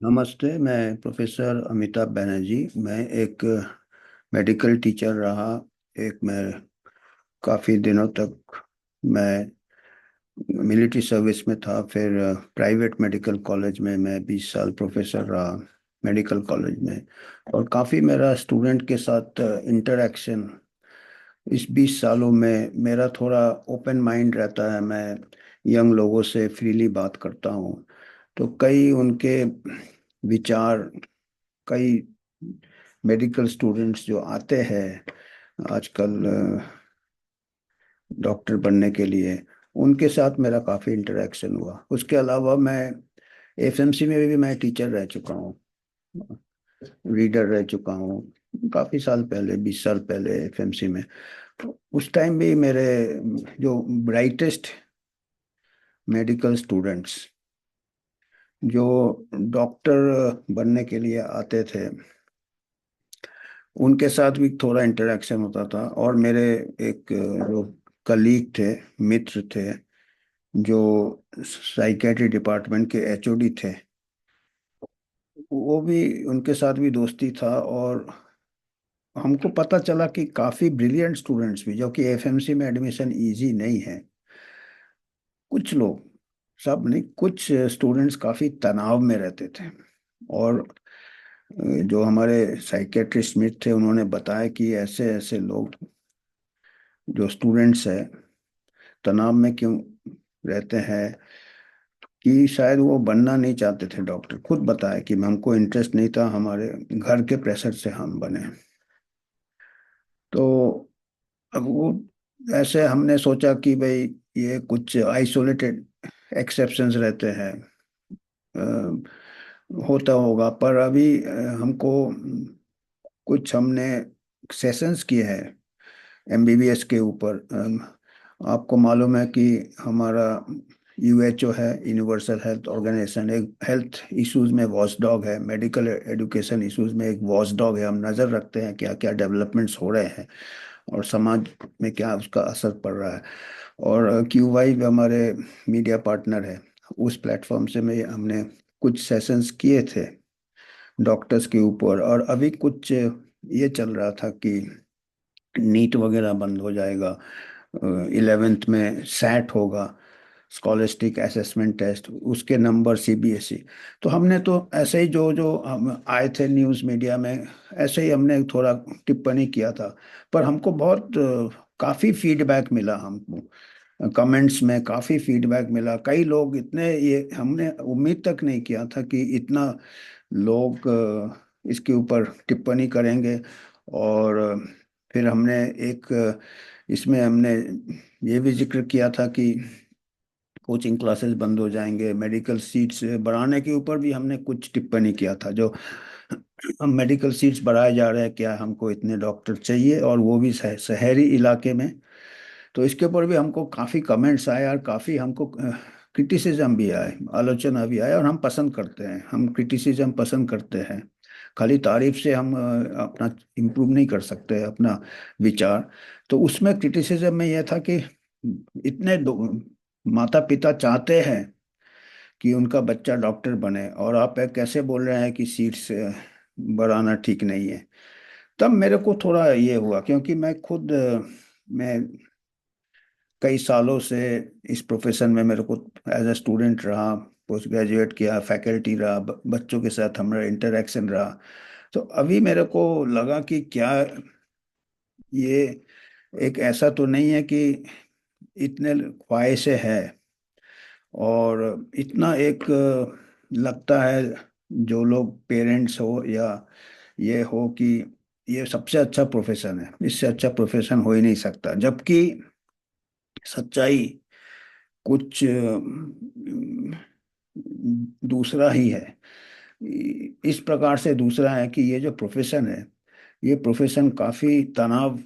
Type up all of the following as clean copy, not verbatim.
नमस्ते। मैं प्रोफेसर अमिताभ बनर्जी। मैं एक मेडिकल टीचर रहा। मैं काफ़ी दिनों तक मैं मिलिट्री सर्विस में था। फिर प्राइवेट मेडिकल कॉलेज में मैं 20 साल प्रोफेसर रहा, मेडिकल कॉलेज में। और काफ़ी मेरा स्टूडेंट के साथ इंटरेक्शन इस 20 सालों में मेरा थोड़ा ओपन माइंड रहता है। मैं यंग लोगों से फ्रीली बात करता हूँ। तो कई उनके विचार, कई मेडिकल स्टूडेंट्स जो आते हैं आजकल डॉक्टर बनने के लिए, उनके साथ मेरा काफ़ी इंटरेक्शन हुआ। उसके अलावा मैं एफएमसी में भी मैं टीचर रह चुका हूँ, रीडर रह चुका हूँ काफ़ी साल पहले, 20 साल पहले एफएमसी में। उस टाइम भी मेरे जो ब्राइटेस्ट मेडिकल स्टूडेंट्स जो डॉक्टर बनने के लिए आते थे, उनके साथ भी थोड़ा इंटरेक्शन होता था। और मेरे एक जो कलीग थे, मित्र थे, जो साइकेट्री डिपार्टमेंट के एचओडी थे, वो भी, उनके साथ भी दोस्ती था। और हमको पता चला कि काफ़ी ब्रिलियंट स्टूडेंट्स भी, जो कि एफएमसी में एडमिशन इजी नहीं है, कुछ लोग, सब नहीं, कुछ स्टूडेंट्स काफ़ी तनाव में रहते थे। और जो हमारे साइकेट्रिस्ट मित्र थे, उन्होंने बताया कि ऐसे ऐसे लोग जो स्टूडेंट्स है तनाव में क्यों रहते हैं, कि शायद वो बनना नहीं चाहते थे डॉक्टर। खुद बताया कि हमको इंटरेस्ट नहीं था, हमारे घर के प्रेशर से हम बने। तो अब वो, ऐसे हमने सोचा कि भाई ये कुछ आइसोलेटेड एक्सेप्शंस रहते हैं, होता होगा। पर अभी हमको कुछ हमने सेशंस किए हैं एमबीबीएस के ऊपर। आपको मालूम है कि हमारा यूएचओ है, यूनिवर्सल हेल्थ ऑर्गेनाइजेशन, एक हेल्थ इश्यूज में वॉच डॉग है, मेडिकल एजुकेशन इश्यूज में एक वॉच डॉग है। हम नज़र रखते हैं क्या क्या डेवलपमेंट्स हो रहे हैं और समाज में क्या उसका असर पड़ रहा है। और क्यूवाई हमारे मीडिया पार्टनर है, उस प्लेटफॉर्म से में हमने कुछ सेशंस किए थे डॉक्टर्स के ऊपर। और अभी कुछ ये चल रहा था कि नीट वगैरह बंद हो जाएगा, 11th में सैट होगा, स्कॉलस्टिक असेसमेंट टेस्ट, उसके नंबर सीबीएसई। तो हमने तो ऐसे ही जो जो हम आए थे न्यूज़ मीडिया में, ऐसे ही हमने थोड़ा टिप्पणी किया था। पर हमको बहुत काफ़ी फीडबैक मिला, हमको कमेंट्स में काफ़ी फीडबैक मिला। कई लोग इतने, ये हमने उम्मीद तक नहीं किया था कि इतना लोग इसके ऊपर टिप्पणी करेंगे। और फिर हमने एक इसमें हमने ये भी जिक्र किया था कि कोचिंग क्लासेस बंद हो जाएंगे, मेडिकल सीट्स बढ़ाने के ऊपर भी हमने कुछ टिप्पणी किया था। जो हम मेडिकल सीट्स बढ़ाए जा रहे हैं, क्या हमको इतने डॉक्टर चाहिए, और वो भी शहरी इलाके में। तो इसके ऊपर भी हमको काफ़ी कमेंट्स आए और काफ़ी हमको क्रिटिसिज्म भी आए, आलोचना भी आए। और हम पसंद करते हैं, हम क्रिटिसिज्म पसंद करते हैं। खाली तारीफ से हम अपना इम्प्रूव नहीं कर सकते अपना विचार। तो उसमें क्रिटिसिज्म में यह था कि इतने माता पिता चाहते हैं कि उनका बच्चा डॉक्टर बने, और आप कैसे बोल रहे हैं कि सीट्स बढ़ाना ठीक नहीं है। तब मेरे को थोड़ा ये हुआ, क्योंकि मैं खुद मैं कई सालों से इस प्रोफेशन में, मेरे को एज अ स्टूडेंट रहा, पोस्ट ग्रेजुएट किया, फैकल्टी रहा, बच्चों के साथ हमारा इंटरेक्शन रहा। तो अभी मेरे को लगा कि क्या ये एक ऐसा तो नहीं है कि इतने ख्वाहिशें है, और इतना एक लगता है, जो लोग पेरेंट्स हो या ये हो, कि ये सबसे अच्छा प्रोफेशन है, इससे अच्छा प्रोफेशन हो ही नहीं सकता। जबकि सच्चाई कुछ दूसरा ही है। इस प्रकार से दूसरा है कि ये जो प्रोफेशन है, ये प्रोफेशन काफ़ी तनाव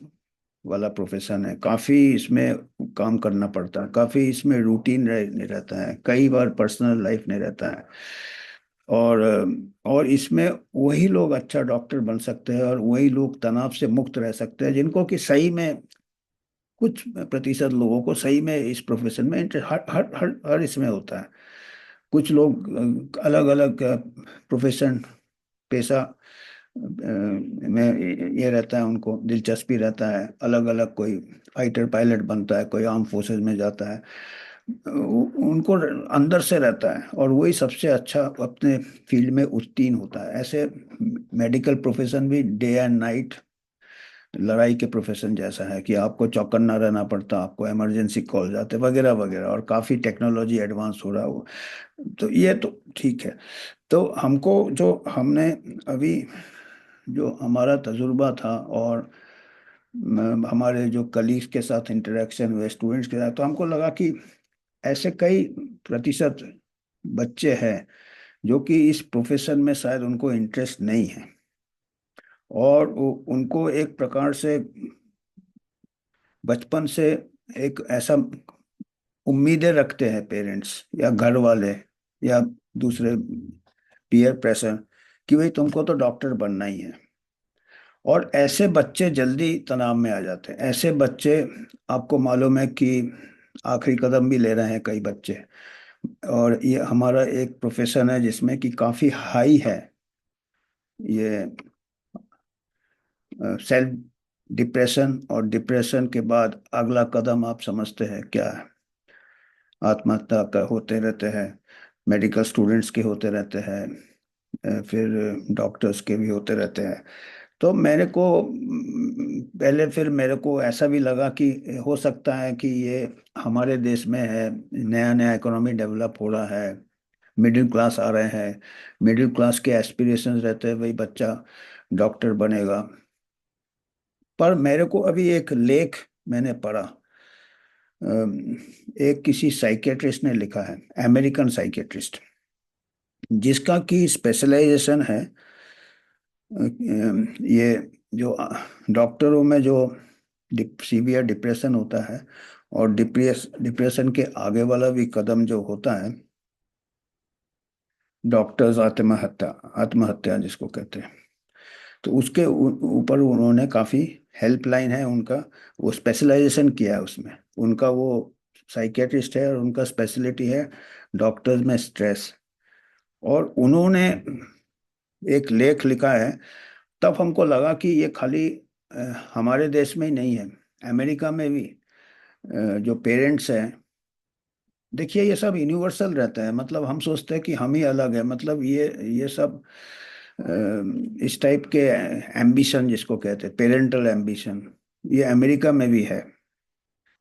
वाला प्रोफेशन है। काफ़ी इसमें काम करना पड़ता है, काफ़ी इसमें रूटीन नहीं रहता है, कई बार पर्सनल लाइफ नहीं रहता है। और इसमें वही लोग अच्छा डॉक्टर बन सकते हैं, और वही लोग तनाव से मुक्त रह सकते हैं, जिनको कि सही में, कुछ प्रतिशत लोगों को सही में इस प्रोफेशन में इंटरेस्ट हर हर हर हर इसमें होता है। कुछ लोग अलग अलग प्रोफेशन, पेशा में ये रहता है, उनको दिलचस्पी रहता है अलग अलग। कोई फाइटर पायलट बनता है, कोई आर्म फोर्सेस में जाता है। उनको अंदर से रहता है, और वही सबसे अच्छा अपने फील्ड में उत्तीर्ण होता है। ऐसे मेडिकल प्रोफेशन भी डे एंड नाइट लड़ाई के प्रोफेशन जैसा है, कि आपको चौकन्ना रहना पड़ता, आपको इमरजेंसी कॉल जाते वगैरह वगैरह, और काफ़ी टेक्नोलॉजी एडवांस हो रहा है वो। तो ये तो ठीक है। तो हमको जो हमने अभी जो हमारा तजुर्बा था, और हमारे जो कलीग्स के साथ इंटरेक्शन हुए, स्टूडेंट्स के साथ, तो हमको लगा कि ऐसे कई प्रतिशत बच्चे हैं जो कि इस प्रोफेशन में शायद उनको इंटरेस्ट नहीं है, और उनको एक प्रकार से बचपन से एक ऐसा उम्मीदें रखते हैं पेरेंट्स या घर वाले या दूसरे पीयर प्रेशर, कि भाई तुमको तो डॉक्टर बनना ही है। और ऐसे बच्चे जल्दी तनाव में आ जाते हैं। ऐसे बच्चे, आपको मालूम है कि आखिरी कदम भी ले रहे हैं कई बच्चे। और ये हमारा एक प्रोफेशन है जिसमें कि काफ़ी हाई है ये सेल्फ डिप्रेशन, और डिप्रेशन के बाद अगला कदम आप समझते हैं क्या है? आत्महत्या का होते रहते हैं, मेडिकल स्टूडेंट्स के होते रहते हैं, फिर डॉक्टर्स के भी होते रहते हैं। तो मेरे को पहले फिर मेरे को ऐसा भी लगा कि हो सकता है कि ये हमारे देश में है, नया नया इकोनॉमी डेवलप हो रहा है, मिडिल क्लास आ रहे हैं, मिडिल क्लास के एस्पिरेशंस रहते हैं, वही बच्चा डॉक्टर बनेगा। पर मेरे को अभी एक लेख मैंने पढ़ा, एक किसी साइकेट्रिस्ट ने लिखा है, अमेरिकन साइकेट्रिस्ट, जिसका की स्पेशलाइजेशन है ये जो डॉक्टरों में जो सीवियर डिप्रेशन होता है, और डिप्रेशन के आगे वाला भी कदम जो होता है, डॉक्टर्स आत्महत्या, आत्महत्या जिसको कहते हैं। तो उसके ऊपर उन्होंने काफ़ी हेल्पलाइन है उनका, वो स्पेशलाइजेशन किया है उसमें। उनका वो साइकेट्रिस्ट है, और उनका स्पेशलिटी है डॉक्टर्स में स्ट्रेस। और उन्होंने एक लेख लिखा है। तब हमको लगा कि ये खाली हमारे देश में ही नहीं है, अमेरिका में भी जो पेरेंट्स हैं, देखिए ये सब यूनिवर्सल रहता है। मतलब हम सोचते हैं कि हम ही अलग है, मतलब ये सब इस टाइप के एम्बिशन जिसको कहते हैं पेरेंटल एम्बिशन, ये अमेरिका में भी है।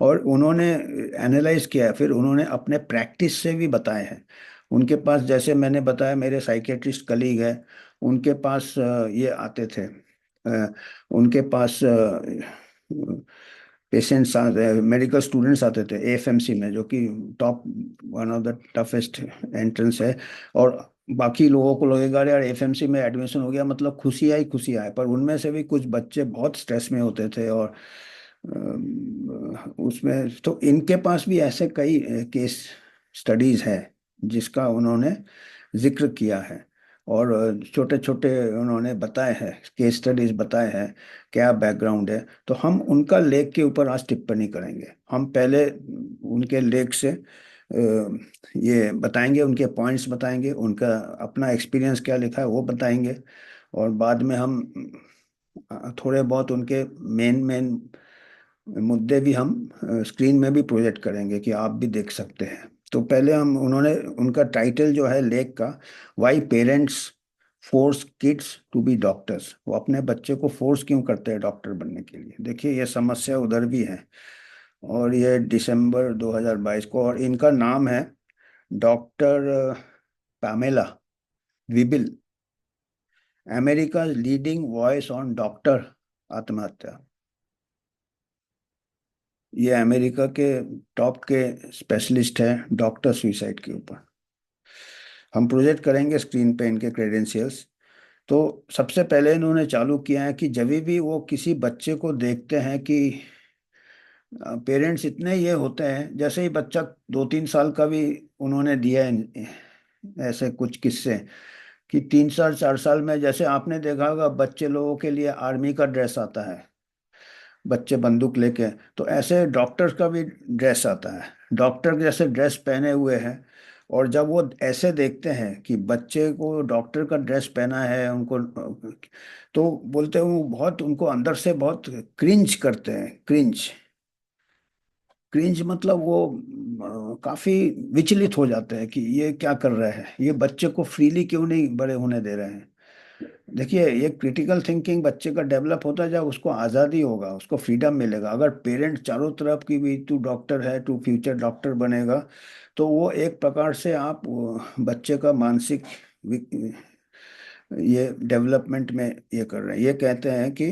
और उन्होंने एनालाइज किया है, फिर उन्होंने अपने प्रैक्टिस से भी बताए हैं। उनके पास, जैसे मैंने बताया, मेरे साइकेट्रिस्ट कलीग है, उनके पास ये आते थे, उनके पास पेशेंट्स, मेडिकल स्टूडेंट्स आते थे एएफएमसी में, जो कि top, one of the toughest entrance है। और बाकी लोगों को लगेगा अरे यार एएफएमसी में एडमिशन हो गया मतलब खुशी आई खुशी आए, पर उनमें से भी कुछ बच्चे बहुत स्ट्रेस में होते थे। और उसमें तो इनके पास भी ऐसे कई केस स्टडीज है जिसका उन्होंने जिक्र किया है। और छोटे छोटे उन्होंने बताए हैं, केस स्टडीज बताए हैं, क्या बैकग्राउंड है। तो हम उनका लेख के ऊपर आज टिप्पणी करेंगे। हम पहले उनके लेख से ये बताएंगे, उनके पॉइंट्स बताएंगे, उनका अपना एक्सपीरियंस क्या लिखा है वो बताएंगे। और बाद में हम थोड़े बहुत उनके मेन मेन मुद्दे भी हम स्क्रीन में भी प्रोजेक्ट करेंगे कि आप भी देख सकते हैं। तो पहले हम, उन्होंने, उनका टाइटल जो है लेख का, why parents force kids to be doctors, वो अपने बच्चे को फोर्स क्यों करते हैं डॉक्टर बनने के लिए। देखिए ये समस्या उधर भी है। और ये दिसंबर 2022 को, और इनका नाम है doctor Pamela Wible, America leading voice on doctor आत्महत्या। ये अमेरिका के टॉप के स्पेशलिस्ट हैं डॉक्टर सुसाइड के ऊपर। हम प्रोजेक्ट करेंगे स्क्रीन पे इनके क्रेडेंशियल्स। तो सबसे पहले इन्होंने चालू किया है कि जब भी वो किसी बच्चे को देखते हैं कि पेरेंट्स इतने ये होते हैं, जैसे ही बच्चा 2-3 साल का भी, उन्होंने दिया है ऐसे कुछ किस्से, कि 3 साल 4 साल में, जैसे आपने देखा होगा बच्चे लोगों के लिए आर्मी का ड्रेस आता है, बच्चे बंदूक लेके, तो ऐसे डॉक्टर्स का भी ड्रेस आता है। डॉक्टर जैसे ड्रेस पहने हुए हैं, और जब वो ऐसे देखते हैं कि बच्चे को डॉक्टर का ड्रेस पहना है उनको, तो बोलते हैं वो बहुत उनको अंदर से बहुत क्रिंज करते हैं। क्रिंज, क्रिंज मतलब वो काफी विचलित हो जाते हैं कि ये क्या कर रहे हैं, ये बच्चे को फ्रीली क्यों नहीं बड़े होने दे रहे हैं। देखिए, ये क्रिटिकल थिंकिंग बच्चे का डेवलप होता है जब उसको आज़ादी होगा, उसको फ्रीडम मिलेगा। अगर पेरेंट चारों तरफ की भी तू डॉक्टर है, तू फ्यूचर डॉक्टर बनेगा, तो वो एक प्रकार से आप बच्चे का मानसिक ये डेवलपमेंट में ये कर रहे हैं। ये कहते हैं कि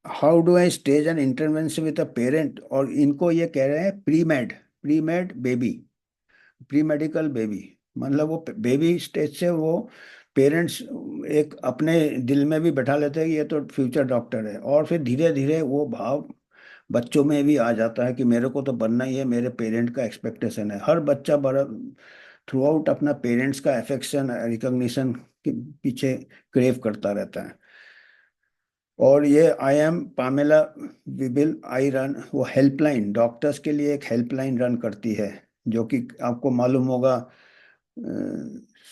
how do I stage an intervention with a parent, और इनको ये कह रहे हैं pre made, pre made baby, pre medical baby. मतलब वो बेबी स्टेज से वो पेरेंट्स एक अपने दिल में भी बैठा लेते हैं कि ये तो फ्यूचर डॉक्टर है, और फिर धीरे धीरे वो भाव बच्चों में भी आ जाता है कि मेरे को तो बनना ही है, मेरे पेरेंट का एक्सपेक्टेशन है। हर बच्चा बड़ा थ्रू आउट अपना पेरेंट्स का अफेक्शन रिकॉग्निशन के पीछे क्रेव करता रहता है। और ये I am Pamela Wible I run, वो हेल्पलाइन डॉक्टर्स के लिए एक हेल्पलाइन रन करती है, जो कि आपको मालूम होगा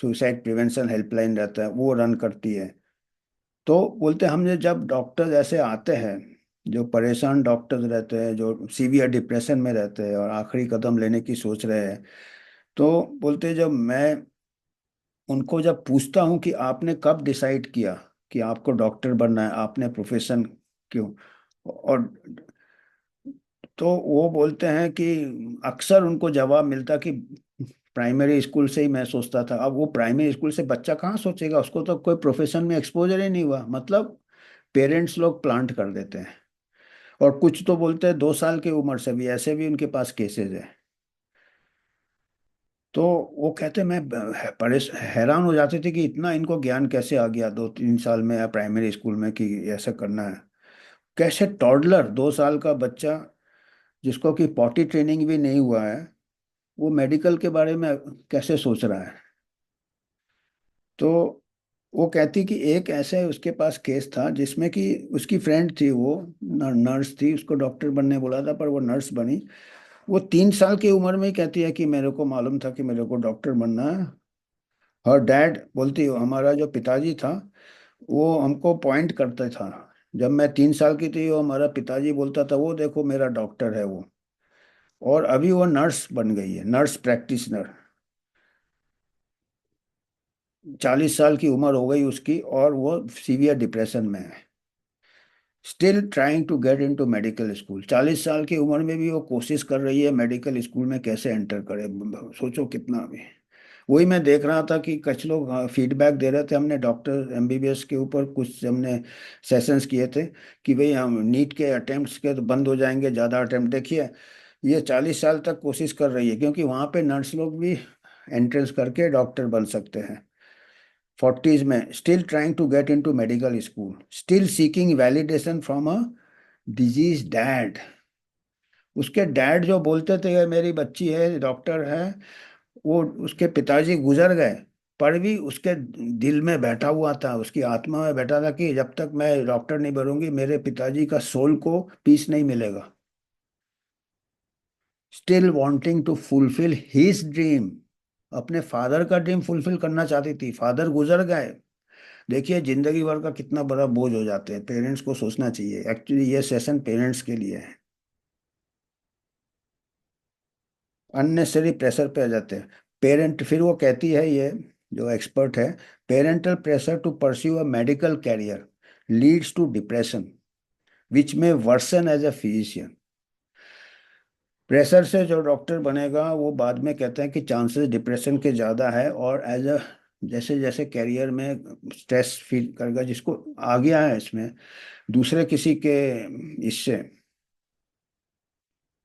सुसाइड प्रिवेंशन हेल्पलाइन रहता है, वो रन करती है। तो बोलते हैं हमने जब डॉक्टर्स ऐसे आते हैं, जो परेशान डॉक्टर्स रहते हैं, जो सीवियर डिप्रेशन में रहते हैं और आखिरी कदम लेने की सोच रहे हैं, तो बोलते हैं जब मैं उनको जब पूछता हूँ कि आपने कब डिसाइड किया कि आपको डॉक्टर बनना है, आपने प्रोफेशन क्यों, और तो वो बोलते हैं कि अक्सर उनको जवाब मिलता कि प्राइमरी स्कूल से ही मैं सोचता था। अब वो प्राइमरी स्कूल से बच्चा कहाँ सोचेगा, उसको तो कोई प्रोफेशन में एक्सपोजर ही नहीं हुआ। मतलब पेरेंट्स लोग प्लांट कर देते हैं। और कुछ तो बोलते हैं 2 साल की उम्र से भी, ऐसे भी उनके पास केसेस है। तो वो कहते मैं हैरान हो जाते थे कि इतना इनको ज्ञान कैसे आ गया 2-3 साल में या प्राइमरी स्कूल में कि ऐसा करना है। कैसे टॉडलर, 2 साल का बच्चा जिसको कि पॉटी ट्रेनिंग भी नहीं हुआ है, वो मेडिकल के बारे में कैसे सोच रहा है। तो वो कहती कि एक ऐसे उसके पास केस था जिसमें कि उसकी फ्रेंड थी, वो नर्स थी, उसको डॉक्टर बनने बोला था पर वो नर्स बनी। वो 3 साल की उम्र में ही कहती है कि मेरे को मालूम था कि मेरे को डॉक्टर बनना है। और डैड बोलती है हमारा जो पिताजी था, वो हमको पॉइंट करता था। जब मैं 3 साल की थी, वो हमारा पिताजी बोलता था वो देखो मेरा डॉक्टर है वो। और अभी वो नर्स बन गई है, नर्स प्रैक्टिशनर। 40 साल की उम्र हो गई उसकी, और वो सीवियर डिप्रेशन में है। Still trying to get into medical school, 40 साल की उम्र में भी वो कोशिश कर रही है मेडिकल स्कूल में कैसे एंटर करे। सोचो कितना अभी। वही मैं देख रहा था कि कुछ लोग फीडबैक दे रहे थे, हमने डॉक्टर एमबीबीएस के ऊपर कुछ हमने सेशंस किए थे कि भाई हम नीट के अटेम्प्ट्स के तो बंद हो जाएंगे, ज़्यादा अटेम्प्ट। देखिए ये 40 साल तक कोशिश कर रही है, क्योंकि वहाँ पे नर्स लोग भी एंट्रेंस करके डॉक्टर बन सकते हैं। 40s में still trying to get into medical school, still seeking validation from a disease dad. उसके डैड जो बोलते थे "ये मेरी बच्ची है डॉक्टर है", वो उसके पिताजी गुजर गए, पर भी उसके दिल में बैठा हुआ था, उसकी आत्मा में बैठा था कि जब तक मैं डॉक्टर नहीं बनूंगी मेरे पिताजी का सोल को पीस नहीं मिलेगा। Still wanting to fulfil his dream, अपने फादर का ड्रीम फुलफिल करना चाहती थी। फादर गुजर गए। देखिए जिंदगी भर का कितना बड़ा बोझ हो जाते हैं, पेरेंट्स को सोचना चाहिए। एक्चुअली ये सेशन पेरेंट्स के लिए है। अननेसेसरी प्रेशर पे आ जाते हैं पेरेंट। फिर वो कहती है ये जो एक्सपर्ट है, parental pressure to pursue a medical career leads to depression which may worsen as a physician. Pressure से जो डॉक्टर बनेगा वो बाद में कहते हैं कि चांसेस डिप्रेशन के ज़्यादा है, और एज अ जैसे जैसे कैरियर में स्ट्रेस फील करेगा, जिसको आ गया है इसमें दूसरे किसी के इससे,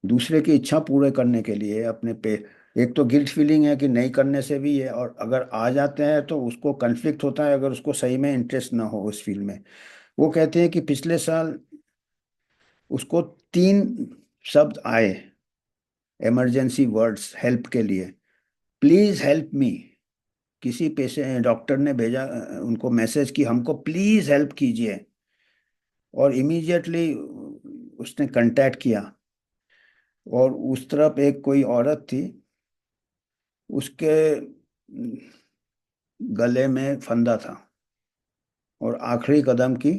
दूसरे की इच्छा पूरे करने के लिए अपने पे, एक तो गिल्ट फीलिंग है कि नहीं करने से भी है, और अगर आ जाते हैं तो उसको कन्फ्लिक्ट होता है अगर उसको सही में इंटरेस्ट ना हो उस फील्ड में। वो कहते हैं कि पिछले साल उसको 3 शब्द आए, इमरजेंसी वर्ड्स हेल्प के लिए। प्लीज हेल्प मी, किसी पेशेंट डॉक्टर ने भेजा उनको मैसेज कि हमको प्लीज हेल्प कीजिए। और इमीडिएटली उसने कांटेक्ट किया, और उस तरफ एक कोई औरत थी उसके गले में फंदा था और आखिरी कदम की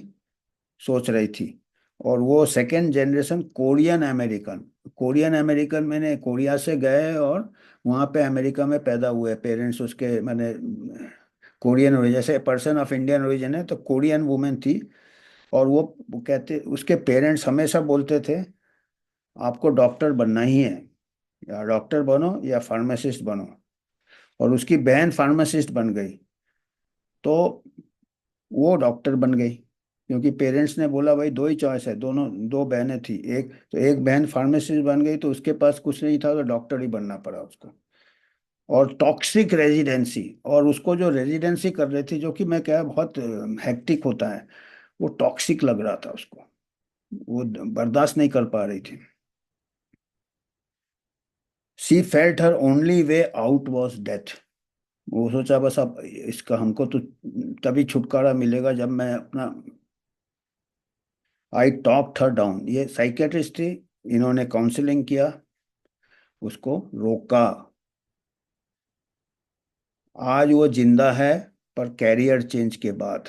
सोच रही थी। और वो second generation Korean American, Korean American मैंने कोरिया से गए और वहाँ पे अमेरिका में पैदा हुए पेरेंट्स उसके, मैंने कोरियन ओरिजिन, जैसे पर्सन ऑफ इंडियन ओरिजिन है तो कोरियन वुमेन थी। और वो कहते, उसके पेरेंट्स हमेशा बोलते थे आपको डॉक्टर बनना ही है, या डॉक्टर बनो या फार्मासिस्ट बनो। और उसकी बहन फार्मासिस्ट बन गई, तो वो डॉक्टर बन गई, क्योंकि पेरेंट्स ने बोला भाई दो ही चॉइस है, दोनों दो बहनें थी, एक तो एक बहन फार्मासिस्ट बन गई तो उसके पास कुछ नहीं था तो डॉक्टर ही बनना पड़ा उसको। और टॉक्सिक रेजिडेंसी, और उसको जो रेजिडेंसी कर रही थी, जो कि मैं क्या बहुत हेक्टिक होता है, वो टॉक्सिक लग रहा था उसको, वो बर्दाश्त नहीं कर पा रही थी। She felt her only way out was death. वो सोचा बस अब इसका हमको तो तभी छुटकारा मिलेगा जब मैं अपना, आई टॉक्ड हर डाउन, ये साइकेट्रिस्ट थी, इन्होंने काउंसलिंग किया, उसको रोका। आज वो जिंदा है, पर कैरियर चेंज के बाद।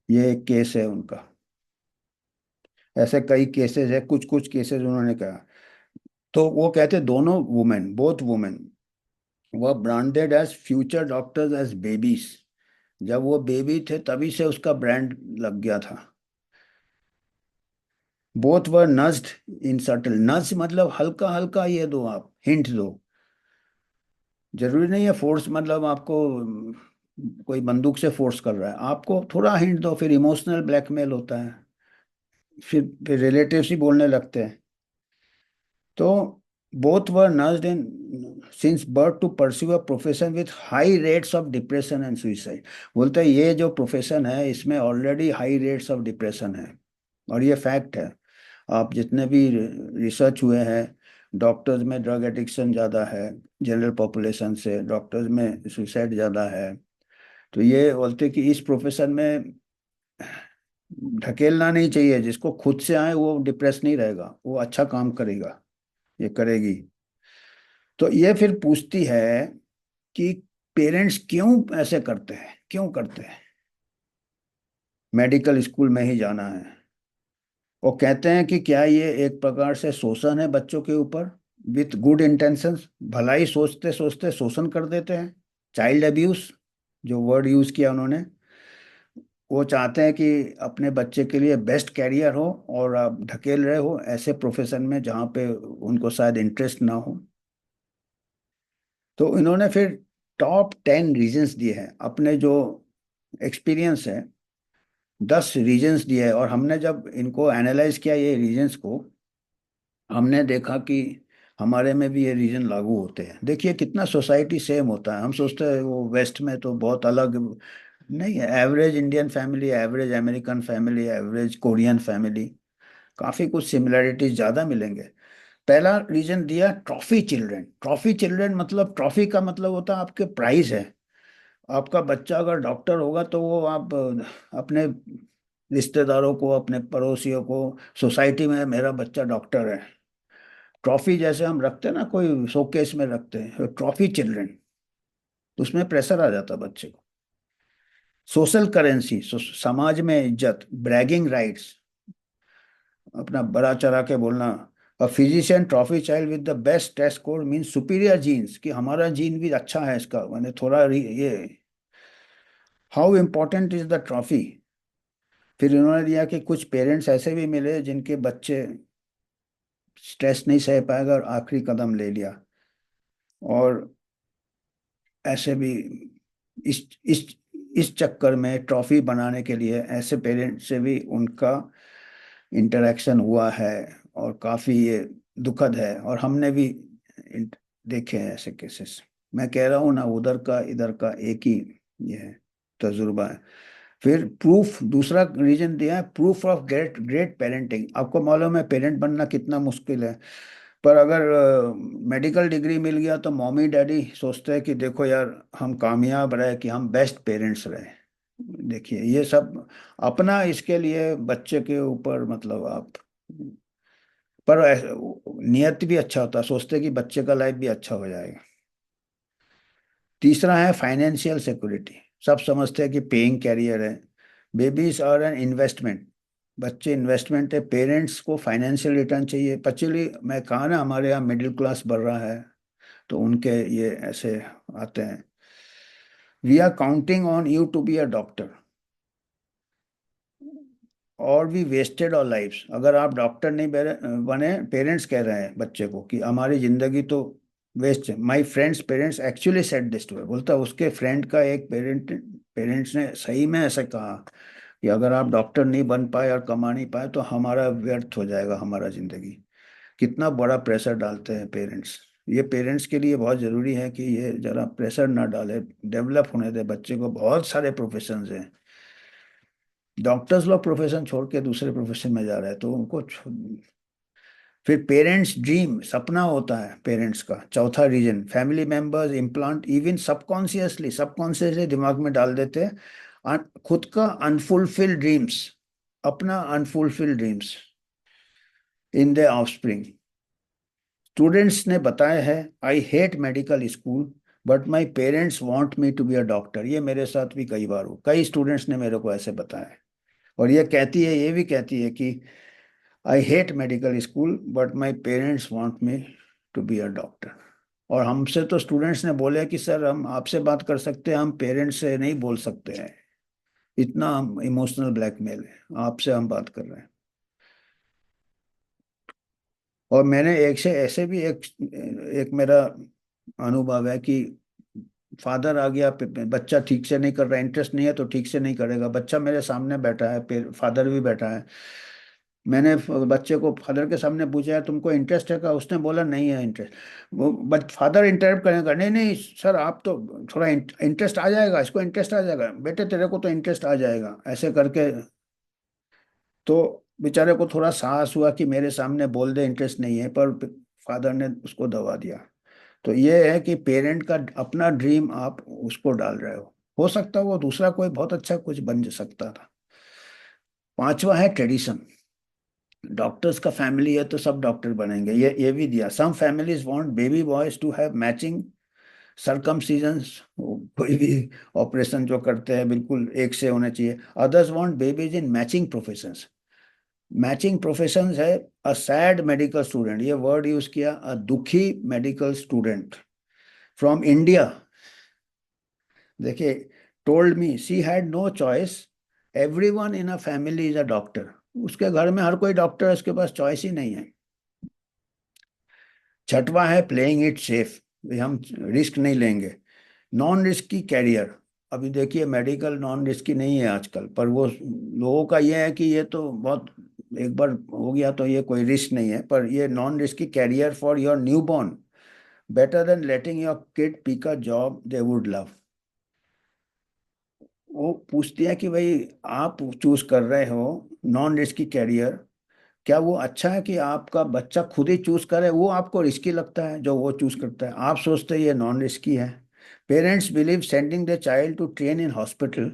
ये एक केस है उनका। ऐसे कई केसेस है, कुछ कुछ केसेस उन्होंने कहा। तो वो कहते दोनों वुमेन, बोथ वुमेन वह branded as future doctors as babies. जब वो बेबी थे तभी से उसका ब्रांड लग गया था। बोथ वर नज्ड इन सटल, नज मतलब हल्का हल्का, ये दो आप हिंट दो, जरूरी नहीं है फोर्स, मतलब आपको कोई बंदूक से फोर्स कर रहा है, आपको थोड़ा हिंट दो, फिर इमोशनल ब्लैकमेल होता है, फिर रिलेटिव्स ही बोलने लगते हैं। तो both were nursed in since birth to pursue a profession with high rates of depression and suicide. बोलते हैं ये जो प्रोफेशन है इसमें already high rates of depression है, और ये फैक्ट है। आप जितने भी रिसर्च हुए हैं, डॉक्टर्स में ड्रग एडिक्शन ज़्यादा है जनरल पॉपुलेशन से, डॉक्टर्स में सुसाइड ज़्यादा है। तो ये बोलते कि इस प्रोफेशन में ढकेलना नहीं चाहिए, जिसको खुद से आए वो डिप्रेस नहीं रहेगा, वो अच्छा काम करेगा, ये करेगी। तो ये फिर पूछती है कि पेरेंट्स क्यों ऐसे करते हैं, क्यों करते हैं, मेडिकल स्कूल में ही जाना है। वो कहते हैं कि क्या ये एक प्रकार से शोषण है बच्चों के ऊपर, विथ गुड इंटेंशंस, भलाई सोचते सोचते शोषण कर देते हैं। चाइल्ड अब्यूज, जो वर्ड यूज किया उन्होंने, वो चाहते हैं कि अपने बच्चे के लिए बेस्ट कैरियर हो, और आप ढकेल रहे हो ऐसे प्रोफेशन में जहाँ पे उनको शायद इंटरेस्ट ना हो। तो इन्होंने फिर टॉप 10 रीजंस दिए हैं, अपने जो एक्सपीरियंस है 10 रीजंस दिए हैं। और हमने जब इनको एनालाइज किया ये रीजंस को, हमने देखा कि हमारे में भी ये रीजन लागू होते हैं। देखिए कितना सोसाइटी सेम होता है, हम सोचते हैं वो वेस्ट में तो बहुत अलग, नहीं है। Average Indian family, average American family, average Korean family, काफ़ी कुछ सिमिलरिटीज ज़्यादा मिलेंगे। पहला रीजन दिया ट्रॉफी चिल्ड्रन। ट्रॉफी चिल्ड्रन मतलब, ट्रॉफी का मतलब होता है आपके प्राइज है। आपका बच्चा अगर डॉक्टर होगा तो वो आप अपने रिश्तेदारों को, अपने पड़ोसियों को, सोसाइटी में मेरा बच्चा डॉक्टर है, ट्रॉफी जैसे हम रखते हैं ना, कोई शोकेस में रखते हैं ट्रॉफी चिल्ड्रन, तो उसमें प्रेशर आ जाता है बच्चे को। सोशल करेंसी, समाज में इज्जत, ब्रैगिंग राइट्स, अपना बड़ा चढ़ा के बोलना। A physician trophy child with the best test score mean superior genes, कि हमारा जीन भी अच्छा है इसका, मैंने थोड़ा ये, how important is the trophy. फिर इन्होंने दिया कि कुछ पेरेंट्स ऐसे भी मिले जिनके बच्चे स्ट्रेस नहीं सह पाएगा और आखिरी कदम ले लिया। और ऐसे भी इस इस चक्कर में ट्रॉफी बनाने के लिए ऐसे पेरेंट्स से भी उनका इंटरेक्शन हुआ है, और काफ़ी ये दुखद है। और हमने भी देखे हैं ऐसे केसेस। मैं कह रहा हूँ ना, उधर का इधर का एक ही ये है, तजुर्बा है। फिर प्रूफ, दूसरा रीजन दिया है proof of great great parenting. आपको मालूम है पेरेंट बनना कितना मुश्किल है, पर अगर मेडिकल डिग्री मिल गया तो मम्मी डैडी सोचते हैं कि देखो यार हम कामयाब रहे, कि हम बेस्ट पेरेंट्स रहे। देखिए ये सब अपना, इसके लिए बच्चे के ऊपर मतलब आप पर नियत भी अच्छा होता है, सोचते हैं कि बच्चे का लाइफ भी अच्छा हो जाएगा। तीसरा है फाइनेंशियल सिक्योरिटी। सब समझते हैं कि पेइंग कैरियर है, बेबीज आर एन इन्वेस्टमेंट। बच्चे इन्वेस्टमेंट है, पेरेंट्स को फाइनेंशियल रिटर्न चाहिए। पचली मैं कहा ना, हमारे यहाँ मिडिल क्लास बढ़ रहा है, तो उनके ये ऐसे आते हैं। We are counting on you to be a doctor और वी वेस्टेड आवर लाइफ्स। अगर आप डॉक्टर नहीं बने, पेरेंट्स कह रहे हैं बच्चे को कि हमारी जिंदगी तो वेस्ट है। My friends parents actually said this to, बोलता उसके फ्रेंड का एक पेरेंट्स ने सही में ऐसा कहा कि अगर आप डॉक्टर नहीं बन पाए और कमा नहीं पाए तो हमारा व्यर्थ हो जाएगा हमारा जिंदगी। कितना बड़ा प्रेशर डालते हैं पेरेंट्स। ये पेरेंट्स के लिए बहुत ज़रूरी है कि ये ज़रा प्रेशर ना डाले, डेवलप होने दे बच्चे को। बहुत सारे प्रोफेशंस हैं, डॉक्टर्स लोग प्रोफेशन छोड़ के दूसरे प्रोफेशन में जा रहे हैं, तो उनको फिर पेरेंट्स ड्रीम, सपना होता है पेरेंट्स का। चौथा reason, family members implant even subconsciously, subconsciously दिमाग में डाल देते हैं खुद का अनफुलफिल्ड ड्रीम्स, अपना unfulfilled dreams in the offspring. Students ने बताया है, I hate medical school but my parents want me to be a doctor. ये मेरे साथ भी कई बार हो, कई स्टूडेंट्स ने मेरे को ऐसे बताया है। और ये भी कहती है कि I hate medical school but my parents want me to be a doctor. और हमसे तो स्टूडेंट्स ने बोले कि सर हम आपसे बात कर सकते हैं, हम पेरेंट्स से नहीं बोल सकते हैं, इतना इमोशनल ब्लैकमेल है, आपसे हम बात कर रहे हैं। और मैंने एक से ऐसे भी एक मेरा अनुभव है कि फादर आ गया, बच्चा ठीक से नहीं कर रहा, इंटरेस्ट नहीं है तो ठीक से नहीं करेगा। बच्चा मेरे सामने बैठा है, फादर भी बैठा है। मैंने बच्चे को फादर के सामने पूछा है तुमको इंटरेस्ट है क्या, उसने बोला नहीं है इंटरेस्ट। वो बट फादर इंटरप्ट करेगा, नहीं नहीं सर आप तो थोड़ा इंटरेस्ट आ जाएगा, इसको इंटरेस्ट आ जाएगा, बेटे तेरे को तो इंटरेस्ट आ जाएगा, ऐसे करके। तो बेचारे को थोड़ा साहस हुआ कि मेरे सामने बोल दे इंटरेस्ट नहीं है, पर फादर ने उसको दबा दिया। तो ये है कि पेरेंट का अपना ड्रीम आप उसको डाल रहे हो सकता है वो दूसरा कोई बहुत अच्छा कुछ बन सकता था। पांचवा है ट्रेडिशन। डॉक्टर्स का फैमिली है तो सब डॉक्टर बनेंगे, ये भी दिया। Some families want baby boys to have matching circumcisions, कोई भी ऑपरेशन जो करते हैं बिल्कुल एक से होने चाहिए। Others want babies in matching professions. Matching professions है अ सैड मेडिकल स्टूडेंट, ये वर्ड यूज किया, अ दुखी मेडिकल स्टूडेंट फ्रॉम इंडिया। देखिए, told me she had no choice, everyone in a family is a doctor. उसके घर में हर कोई doctor है, उसके पास चॉइस ही नहीं है। छठवा है प्लेइंग इट सेफ, हम रिस्क नहीं लेंगे। नॉन रिस्की कैरियर, अभी देखिए मेडिकल नॉन रिस्की नहीं है आजकल, पर वो लोगों का ये है कि ये तो बहुत, एक बार हो गया तो ये कोई रिस्क नहीं है। पर ये non risky career for your newborn, better than letting your kid pick a job they would love. वो पूछती है कि भाई आप चूज कर रहे हो नॉन रिस्की कैरियर, क्या वो अच्छा है कि आपका बच्चा खुद ही चूज करे? वो आपको रिस्की लगता है जो वो चूज करता है, आप सोचते हैं ये नॉन रिस्की है। Parents believe sending the child to train in hospital,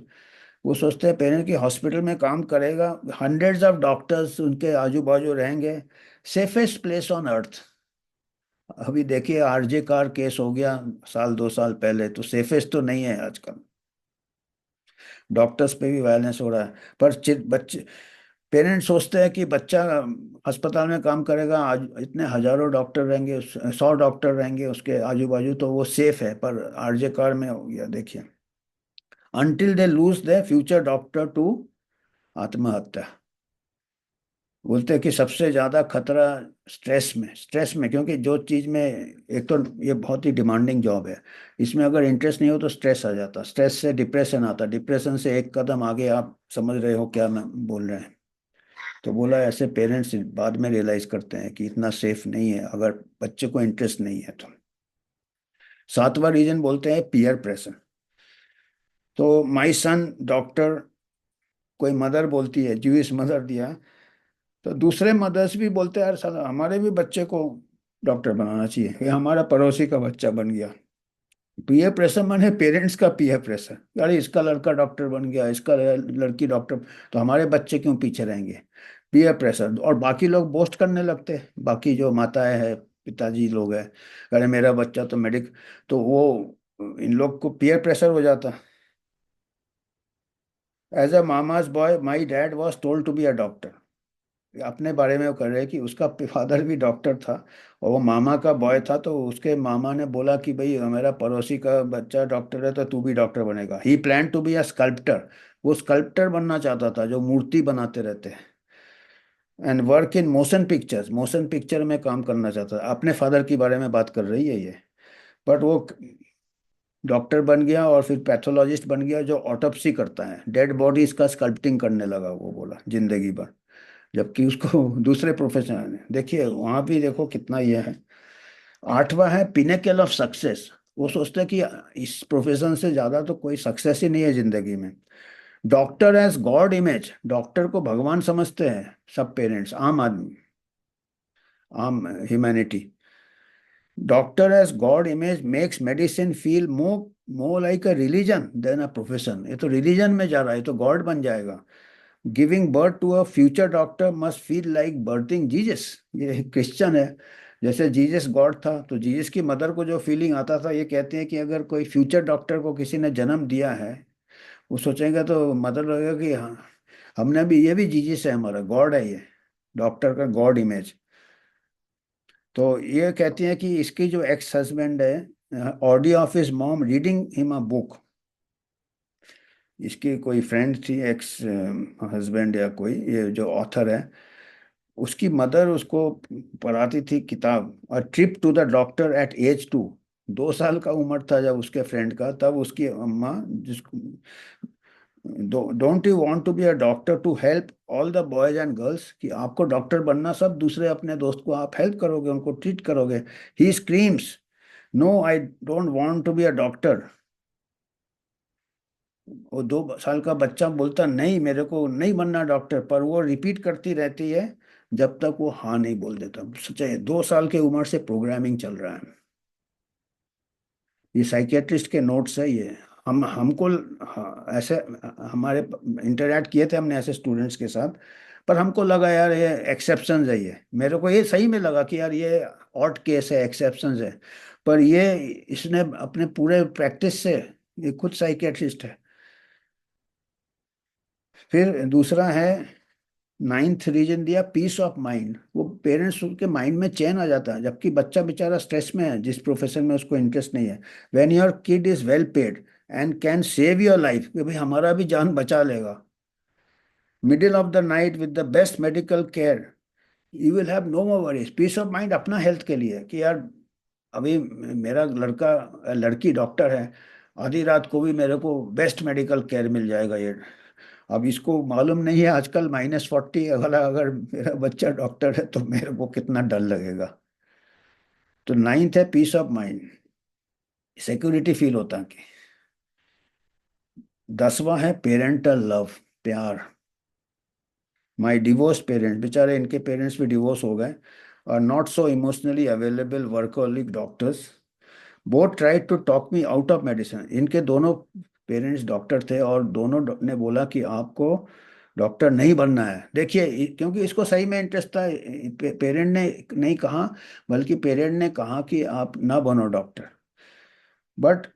वो सोचते हैं पेरेंट्स की हॉस्पिटल में काम करेगा, हंड्रेड्स ऑफ डॉक्टर्स उनके आजू बाजू रहेंगे, सेफेस्ट प्लेस ऑन अर्थ। अभी देखिए आरजे कार केस हो गया साल 2 साल पहले, तो सेफेस्ट तो नहीं है आजकल, डॉक्टर्स पे भी वायलेंस हो रहा है। पर बच्चे, पेरेंट्स सोचते हैं कि बच्चा अस्पताल में काम करेगा, आज इतने हजारों डॉक्टर रहेंगे, 100 डॉक्टर रहेंगे उसके आजू बाजू, तो वो सेफ है। पर आरजे कार में हो गया देखिए, until they lose the future doctor to आत्महत्या। बोलते हैं कि सबसे ज्यादा खतरा स्ट्रेस में, क्योंकि जो चीज में, एक तो ये बहुत ही डिमांडिंग जॉब है, इसमें अगर इंटरेस्ट नहीं हो तो स्ट्रेस आ जाता, स्ट्रेस से डिप्रेशन आता, डिप्रेशन से एक कदम आगे, आप समझ रहे हो क्या मैं बोल रहे हैं। तो बोला ऐसे पेरेंट्स बाद में रियलाइज करते हैं कि इतना सेफ नहीं है अगर बच्चे को इंटरेस्ट नहीं है तो। सातवां रीजन बोलते हैं पीयर प्रेशर। तो माई सन डॉक्टर, कोई मदर बोलती है, ज्यूइश मदर दिया, तो दूसरे मदर्स भी बोलते हैं यार साला हमारे भी बच्चे को डॉक्टर बनाना चाहिए, ये हमारा पड़ोसी का बच्चा बन गया। पीयर प्रेशर माने पेरेंट्स का पीयर प्रेशर, अरे इसका लड़का डॉक्टर बन गया, इसका लड़की डॉक्टर, तो हमारे बच्चे क्यों पीछे रहेंगे? पीयर प्रेशर, और बाकी लोग बोस्ट करने लगते हैं, बाकी जो माताएं हैं, पिताजी लोग हैं, अरे मेरा बच्चा तो मेडिक, तो वो इन लोग को पीयर प्रेशर हो जाता। As a mama's boy my dad was told to be a doctor. अपने बारे में वो कर रहे हैं कि उसका फादर भी डॉक्टर था, और वो मामा का बॉय था, तो उसके मामा ने बोला कि भाई मेरा पड़ोसी का बच्चा डॉक्टर है तो तू भी डॉक्टर बनेगा। He plan to be a sculptor. वो स्कल्प्टर बनना चाहता था जो मूर्ति बनाते रहते हैं। And work in motion pictures, motion picture में काम करना चाहता था। अपने फादर के बारे में बात कर रही है ये। बट वो डॉक्टर बन गया और फिर पैथोलॉजिस्ट बन गया जो ऑटोप्सी करता है, डेड बॉडीज का स्कल्पटिंग करने लगा, वो बोला जिंदगी भर। जबकि उसको दूसरे प्रोफेशन है, देखिए वहां भी देखो कितना ये है। आठवां है पिनेकल ऑफ सक्सेस। वो सोचते हैं कि इस प्रोफेशन से ज्यादा तो कोई सक्सेस ही नहीं है जिंदगी में। Doctor as God image, doctor को भगवान समझते हैं सब पेरेंट्स, आम आदमी, आम humanity. Doctor as God image makes medicine feel more like a religion than a profession. ये तो रिलीजन में जा रहा है, ये तो गॉड बन जाएगा। Giving birth to a future doctor must feel like birthing Jesus. ये क्रिश्चियन है। जैसे जीसस गॉड था, तो जीसस की मदर को जो फीलिंग आता था, ये कहते हैं कि अगर कोई फ्यूचर डॉक्टर को किसी ने जन्म दिया है, वो सोचेंगे तो मदर लगेगा कि हाँ, हमने भी, ये भी जीसस है, हमारा गॉड है ये, डॉक्टर का गॉड इमेज। तो ये कहती हैं कि इसकी जो एक्स हस्बैंड है, audio of his mom reading him a book. इसकी कोई फ्रेंड थी, एक्स हस्बैंड या कोई, ये जो ऑथर है, उसकी मदर उसको पढ़ाती थी किताब। और trip to the doctor at age 2, 2 साल का उम्र था जब उसके फ्रेंड का, तब उसकी अम्मा, जिसको, don't you want to be a doctor to help all the boys and girls, कि आपको डॉक्टर बनना, सब दूसरे अपने दोस्त को आप हेल्प करोगे, उनको ट्रीट करोगे। He screams, no I don't want to be a doctor. वो 2 साल का बच्चा बोलता नहीं, मेरे को नहीं बनना डॉक्टर, पर वो रिपीट करती रहती है जब तक वो हाँ नहीं बोल देता। सोचा है 2 साल के उम्र से प्रोग्रामिंग चल रहा है। ये साइकियाट्रिस्ट के नोट्स है ये। हम हमको हाँ, ऐसे हमारे इंटरेक्ट किए थे हमने ऐसे स्टूडेंट्स के साथ, पर हमको लगा यार ये एक्सेप्शंस है, ये मेरे को ये सही में लगा कि यार ये ऑड केस है, एक्सेप्शंस है। पर ये, इसने अपने पूरे प्रैक्टिस से, ये खुद साइकियाट्रिस्ट है। फिर दूसरा है, नाइन्थ रीजन दिया पीस ऑफ माइंड। वो पेरेंट्स के माइंड में चैन आ जाता है, जबकि बच्चा बेचारा स्ट्रेस में है जिस प्रोफेशन में उसको इंटरेस्ट नहीं है। When your kid is well paid and can save your life, कि भाई हमारा भी जान बचा लेगा। Middle of the night with the best medical care, you will have no more worries. Peace of mind अपना हेल्थ के लिए, कि यार अभी मेरा लड़का लड़की डॉक्टर है, आधी रात को भी मेरे को बेस्ट मेडिकल केयर मिल जाएगा ये। अब इसको मालूम नहीं है आजकल -40 वाला, अगर मेरा बच्चा डॉक्टर है तो मेरे को कितना डर लगेगा। तो नाइन्थ है peace of mind, security feel होता है कि। 10वां है पेरेंटल लव, प्यार। माई डिवोर्स पेरेंट्स, बेचारे इनके पेरेंट्स भी डिवोर्स हो गए, और not so emotionally available workaholic doctors both try to talk me out of medicine. इनके दोनों पेरेंट्स डॉक्टर थे, और दोनों ने बोला कि आपको डॉक्टर नहीं बनना है। देखिए क्योंकि इसको सही में इंटरेस्ट था, पेरेंट ने नहीं कहा, बल्कि पेरेंट ने कहा कि आप ना बनो डॉक्टर। बट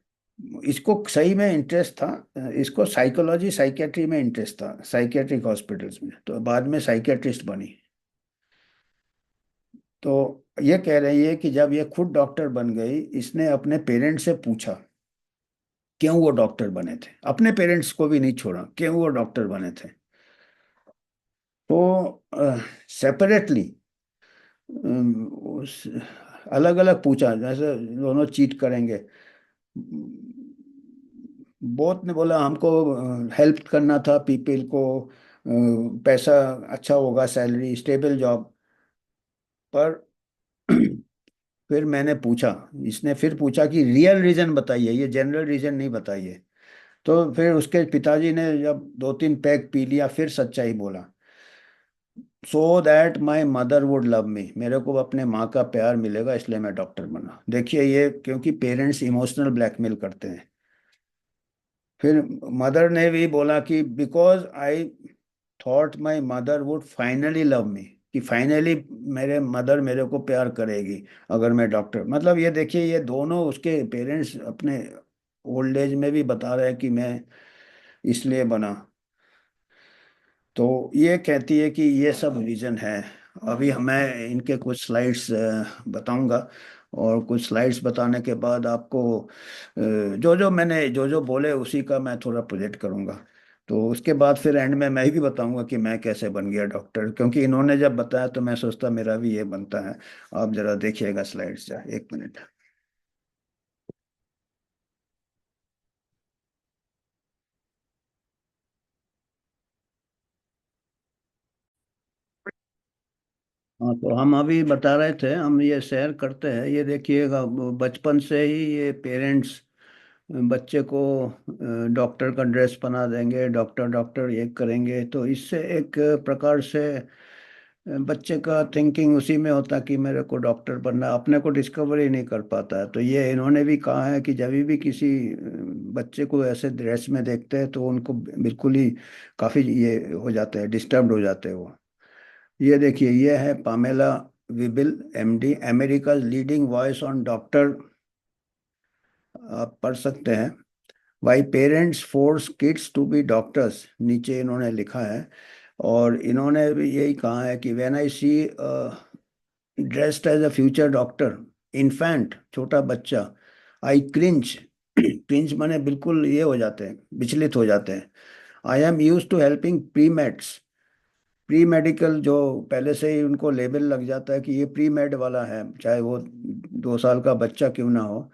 इसको सही में इंटरेस्ट था, इसको साइकोलॉजी साइकेट्री में इंटरेस्ट था, साइकेट्रिक हॉस्पिटल्स में, तो बाद में साइकेट्रिस्ट बनी। तो ये कह रही है कि जब ये खुद डॉक्टर बन गई, इसने अपने पेरेंट्स से पूछा क्यों वो डॉक्टर बने थे, अपने पेरेंट्स को भी नहीं छोड़ा, क्यों वो डॉक्टर बने थे। तो सेपरेटली, अलग अलग पूछा, जैसे दोनों चीट करेंगे। बोथ ने बोला हमको हेल्प करना था पीपल को, पैसा अच्छा होगा, सैलरी, स्टेबल जॉब। पर फिर मैंने पूछा, इसने फिर पूछा कि रियल रीजन बताइए, ये जनरल रीजन नहीं बताइए। तो फिर उसके पिताजी ने जब 2-3 पैग पी लिया, फिर सच्चाई बोला, so that my mother would love me, मेरे को अपने माँ का प्यार मिलेगा इसलिए मैं डॉक्टर बना। देखिए ये, क्योंकि पेरेंट्स इमोशनल ब्लैकमेल करते हैं। फिर मदर ने भी बोला कि because I thought my mother would finally love me, कि फाइनली मेरे मदर मेरे को प्यार करेगी अगर मैं डॉक्टर। मतलब ये देखिए, ये दोनों उसके पेरेंट्स अपने ओल्ड एज में भी बता रहे हैं कि मैं इसलिए बना। तो ये कहती है कि ये सब रीजन है। अभी मैं इनके कुछ स्लाइड्स बताऊंगा, और कुछ स्लाइड्स बताने के बाद आपको जो जो मैंने जो जो बोले उसी का मैं थोड़ा प्रोजेक्ट करूंगा। तो उसके बाद फिर एंड में मैं भी बताऊंगा कि मैं कैसे बन गया डॉक्टर, क्योंकि इन्होंने जब बताया तो मैं सोचता मेरा भी ये बनता है। आप जरा देखिएगा स्लाइड्स, जा 1 मिनट। हाँ, तो हम अभी बता रहे थे, हम ये शेयर करते हैं, ये देखिएगा बचपन से ही ये पेरेंट्स बच्चे को डॉक्टर का ड्रेस पहना देंगे, डॉक्टर डॉक्टर ये करेंगे, तो इससे एक प्रकार से बच्चे का थिंकिंग उसी में होता कि मेरे को डॉक्टर बनना, अपने को डिस्कवर ही नहीं कर पाता है। तो ये इन्होंने भी कहा है कि जब भी किसी बच्चे को ऐसे ड्रेस में देखते हैं तो उनको बिल्कुल ही काफ़ी ये हो जाते हैं, डिस्टर्ब हो जाते हैं वो। ये देखिए, ये है Pamela Wible, MD, America leading voice on doctor. आप पढ़ सकते हैं, why parents force kids to be doctors, नीचे इन्होंने लिखा है। और इन्होंने भी यही कहा है कि when I see dressed as a future doctor infant, छोटा बच्चा, आई क्रिंज, क्रिंज माने बिल्कुल ये हो जाते हैं, विचलित हो जाते हैं। I am use to helping pre meds, pre medical जो पहले से ही उनको लेबल लग जाता है कि ये प्री मेड वाला है, चाहे वो 2 साल का बच्चा क्यों ना हो,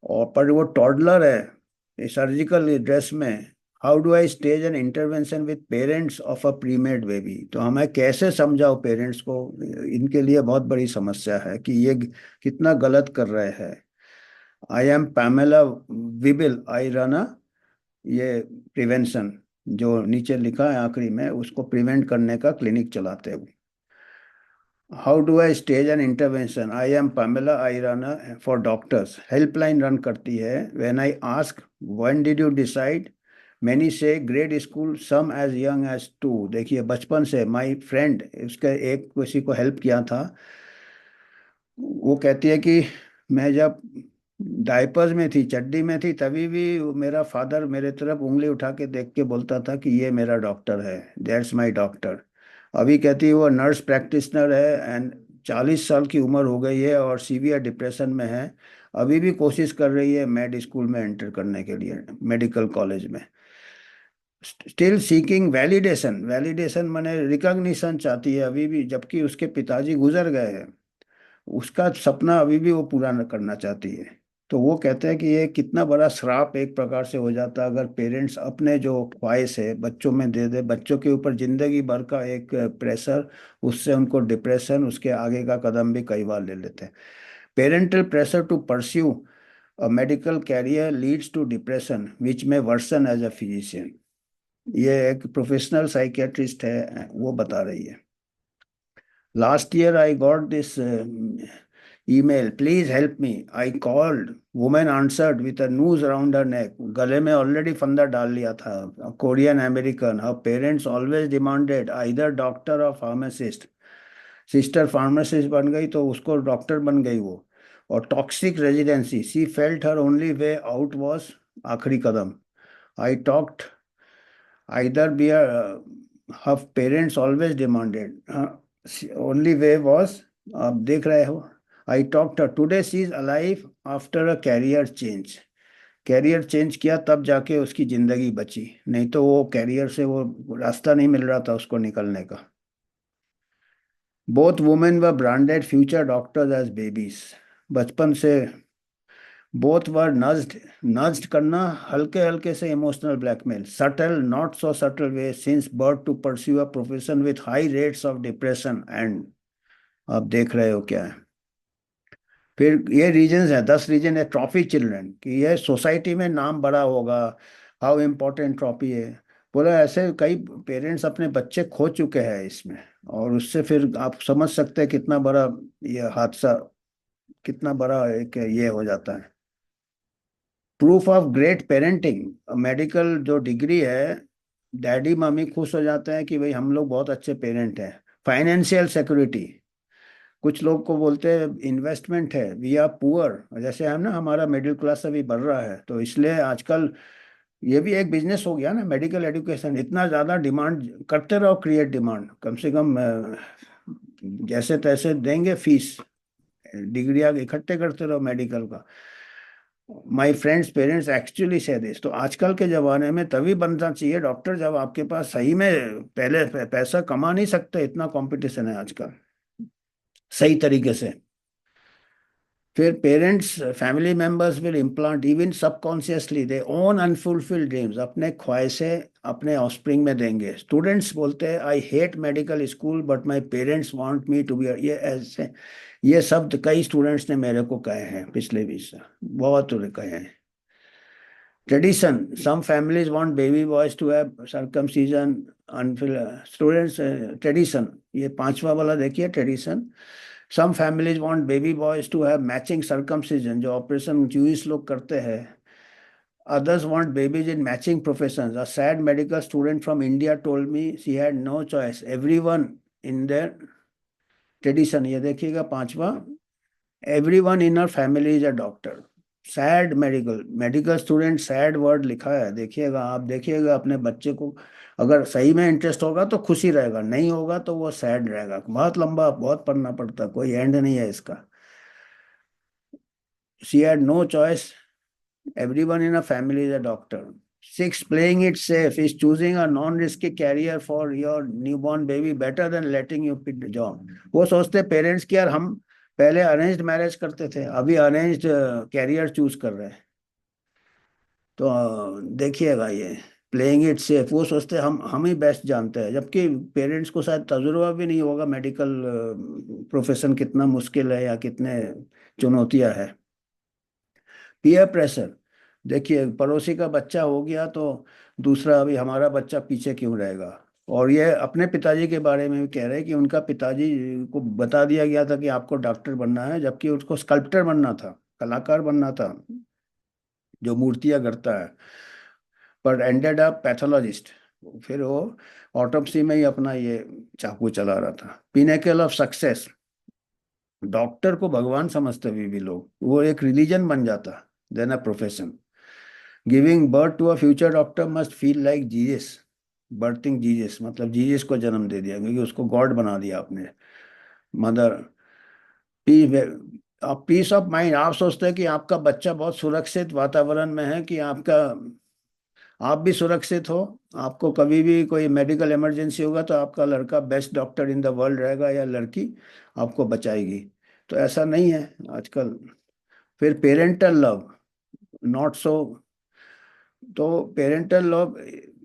और पर वो टॉडलर है सर्जिकल ड्रेस में। How do I stage an intervention with parents of a pre made baby, तो हमें कैसे समझाओ पेरेंट्स को, इनके लिए बहुत बड़ी समस्या है कि ये कितना गलत कर रहे हैं। I am Pamela Wible, I run a, ये प्रिवेंशन, जो नीचे लिखा है आखिरी में, उसको प्रिवेंट करने का क्लिनिक चलाते हैं। How do I stage an intervention, I am Pamela, I run for doctors, helpline run करती है। When I ask when did you decide, many से ग्रेड स्कूल, सम एज यंग एज 2, देखिए बचपन से। माई फ्रेंड, उसके एक किसी को हेल्प किया था, वो कहती है कि मैं जब डायपर्स में थी, चड्डी में थी, तभी भी मेरा फादर मेरे तरफ उंगली उठा के देख के बोलता था कि ये मेरा डॉक्टर है, दैट्स माय डॉक्टर। अभी कहती है वो नर्स प्रैक्टिशनर है, एंड 40 साल की उम्र हो गई है और सीवियर डिप्रेशन में है। अभी भी कोशिश कर रही है मेड स्कूल में एंटर करने के लिए, मेडिकल कॉलेज में। स्टिल सीकिंग वैलिडेशन, वैलिडेशन माने रिकॉग्निशन चाहती है अभी भी, जबकि उसके पिताजी गुजर गए हैं। उसका सपना अभी भी वो पूरा न करना चाहती है। तो वो कहते हैं कि ये कितना बड़ा श्राप एक प्रकार से हो जाता है अगर पेरेंट्स अपने जो ख्वाहिश है बच्चों में दे दे, बच्चों के ऊपर जिंदगी भर का एक प्रेशर, उससे उनको डिप्रेशन, उसके आगे का कदम भी कई बार ले लेते हैं। Parental pressure to pursue a medical career leads to depression which may worsen as a physician, ये एक प्रोफेशनल साइकियाट्रिस्ट है, वो बता रही है। Last year I got this email, please help me. I called. Woman answered with a noose around her neck. गले में already फंदा डाल लिया था। Korean American, her parents always demanded either doctor or pharmacist. Sister pharmacist बन गई तो उसको डॉक्टर बन गई वो। और toxic residency, she felt her only way out was, आखिरी कदम। I talked either be a, her parents always demanded, only way was, आप देख रहे हो, I talked today she is alive after a career change, career change किया तब जाके उसकी जिंदगी बची, नहीं तो वो कैरियर से वो रास्ता नहीं मिल रहा था उसको निकलने का। Both women were branded future doctors as babies, बचपन से बोथ वर नज्ड, नज्ड करना हल्के हल्के से emotional blackmail, subtle not so subtle way since birth to pursue a profession with high rates of depression and, आप देख रहे हो क्या है। फिर ये रीजंस है, 10 रीजन है ट्रॉफी चिल्ड्रन, कि ये सोसाइटी में नाम बड़ा होगा, हाउ इम्पोर्टेंट ट्रॉफी है। बोला ऐसे कई पेरेंट्स अपने बच्चे खो चुके हैं इसमें, और उससे फिर आप समझ सकते हैं कितना बड़ा ये हादसा, कितना बड़ा एक ये हो जाता है। Proof of great parenting, medical जो डिग्री है, डैडी मम्मी खुश हो जाते हैं कि भाई हम लोग बहुत अच्छे पेरेंट हैं। फाइनेंशियल सिक्योरिटी, कुछ लोग को बोलते हैं इन्वेस्टमेंट है, वी आर पुअर, जैसे हम ना, हमारा मिडिल क्लास अभी बढ़ रहा है, तो इसलिए आजकल ये भी एक बिजनेस हो गया ना, मेडिकल एजुकेशन। इतना ज़्यादा डिमांड करते रहो, क्रिएट डिमांड, कम से कम जैसे तैसे देंगे फीस, डिग्रियाँ इकट्ठे करते रहो मेडिकल का। माई फ्रेंड्स पेरेंट्स एक्चुअली से दिस, तो आजकल के ज़माने में तभी बनना चाहिए डॉक्टर जब आपके पास सही में पहले पैसा कमा नहीं सकते, इतना कंपटीशन है आजकल सही तरीके से। फिर parents family members will implant even subconsciously their own unfulfilled dreams, अपने ख्वाहिशें अपने ऑफस्प्रिंग में देंगे। स्टूडेंट्स बोलते हैं I hate medical school but my parents want me to be, ये ऐसे, ये शब्द कई स्टूडेंट्स ने मेरे को कहे हैं पिछले 20 साल, बहुत कहे हैं। Tradition, some families want baby boys to have circumcision अनफिल, स्टूडेंट्स ट्रेडिशन, ये पांचवा वाला देखिए tradition. Some families want baby boys to have matching circumcision, जो ऑपरेशन जूइस लोग करते हैं। Others want babies in matching professions. A sad medical student from India told me she had no choice. Everyone in their tradition, ये देखिएगा पांचवा, everyone in her family is a doctor. Sad medical, medical student sad word लिखा है, देखिएगा आप, देखिएगा अपने बच्चे को, अगर सही में इंटरेस्ट होगा तो खुशी रहेगा, नहीं होगा तो वो सैड रहेगा। बहुत लंबा, बहुत पढ़ना पड़ता, कोई एंड नहीं है इसका। She had no choice, everyone in a family is a doctor. Six, playing it safe is choosing a non-risky career for your newborn baby better than letting you pick the job. वो सोचते parents कि यार हम पहले arranged marriage करते थे, अभी arranged career choose कर रहे हैं। तो देखिएगा ये प्लेइंग इट सेफ, वो सोचते हैं हम ही बेस्ट जानते हैं, जबकि पेरेंट्स को शायद तजुर्बा भी नहीं होगा मेडिकल प्रोफेशन कितना मुश्किल है या कितने चुनौतियां है। पीयर प्रेशर, देखिए पड़ोसी का बच्चा हो गया तो दूसरा, अभी हमारा बच्चा पीछे क्यों रहेगा। और ये अपने पिताजी के बारे में भी कह रहे हैं कि उनका पिताजी को बता दिया गया था कि आपको डॉक्टर बनना है, जबकि उसको स्कल्प्टर बनना था, कलाकार बनना था जो मूर्तियां करता है, पर एंडेड अप पैथोलॉजिस्ट। फिर वो ऑटोप्सी में ही अपना ये चाकू चला रहा था। पिनेकल ऑफ सक्सेस, डॉक्टर को भगवान समझते भी लोग, वो एक रिलीजन बन जाता than a profession. Giving birth to a future doctor must feel like Jesus, birthing Jesus, मतलब जीसस को जन्म दे दिया क्योंकि उसको गॉड बना दिया आपने। मदर, पीस, आप पीस ऑफ माइंड, आप सोचते हैं कि आपका बच्चा बहुत सुरक्षित वातावरण में है, कि आपका, आप भी सुरक्षित हो, आपको कभी भी कोई मेडिकल इमरजेंसी होगा तो आपका लड़का best doctor in the world रहेगा या लड़की आपको बचाएगी। तो ऐसा नहीं है आजकल। फिर पेरेंटल लव, नॉट सो, तो पेरेंटल लॉ,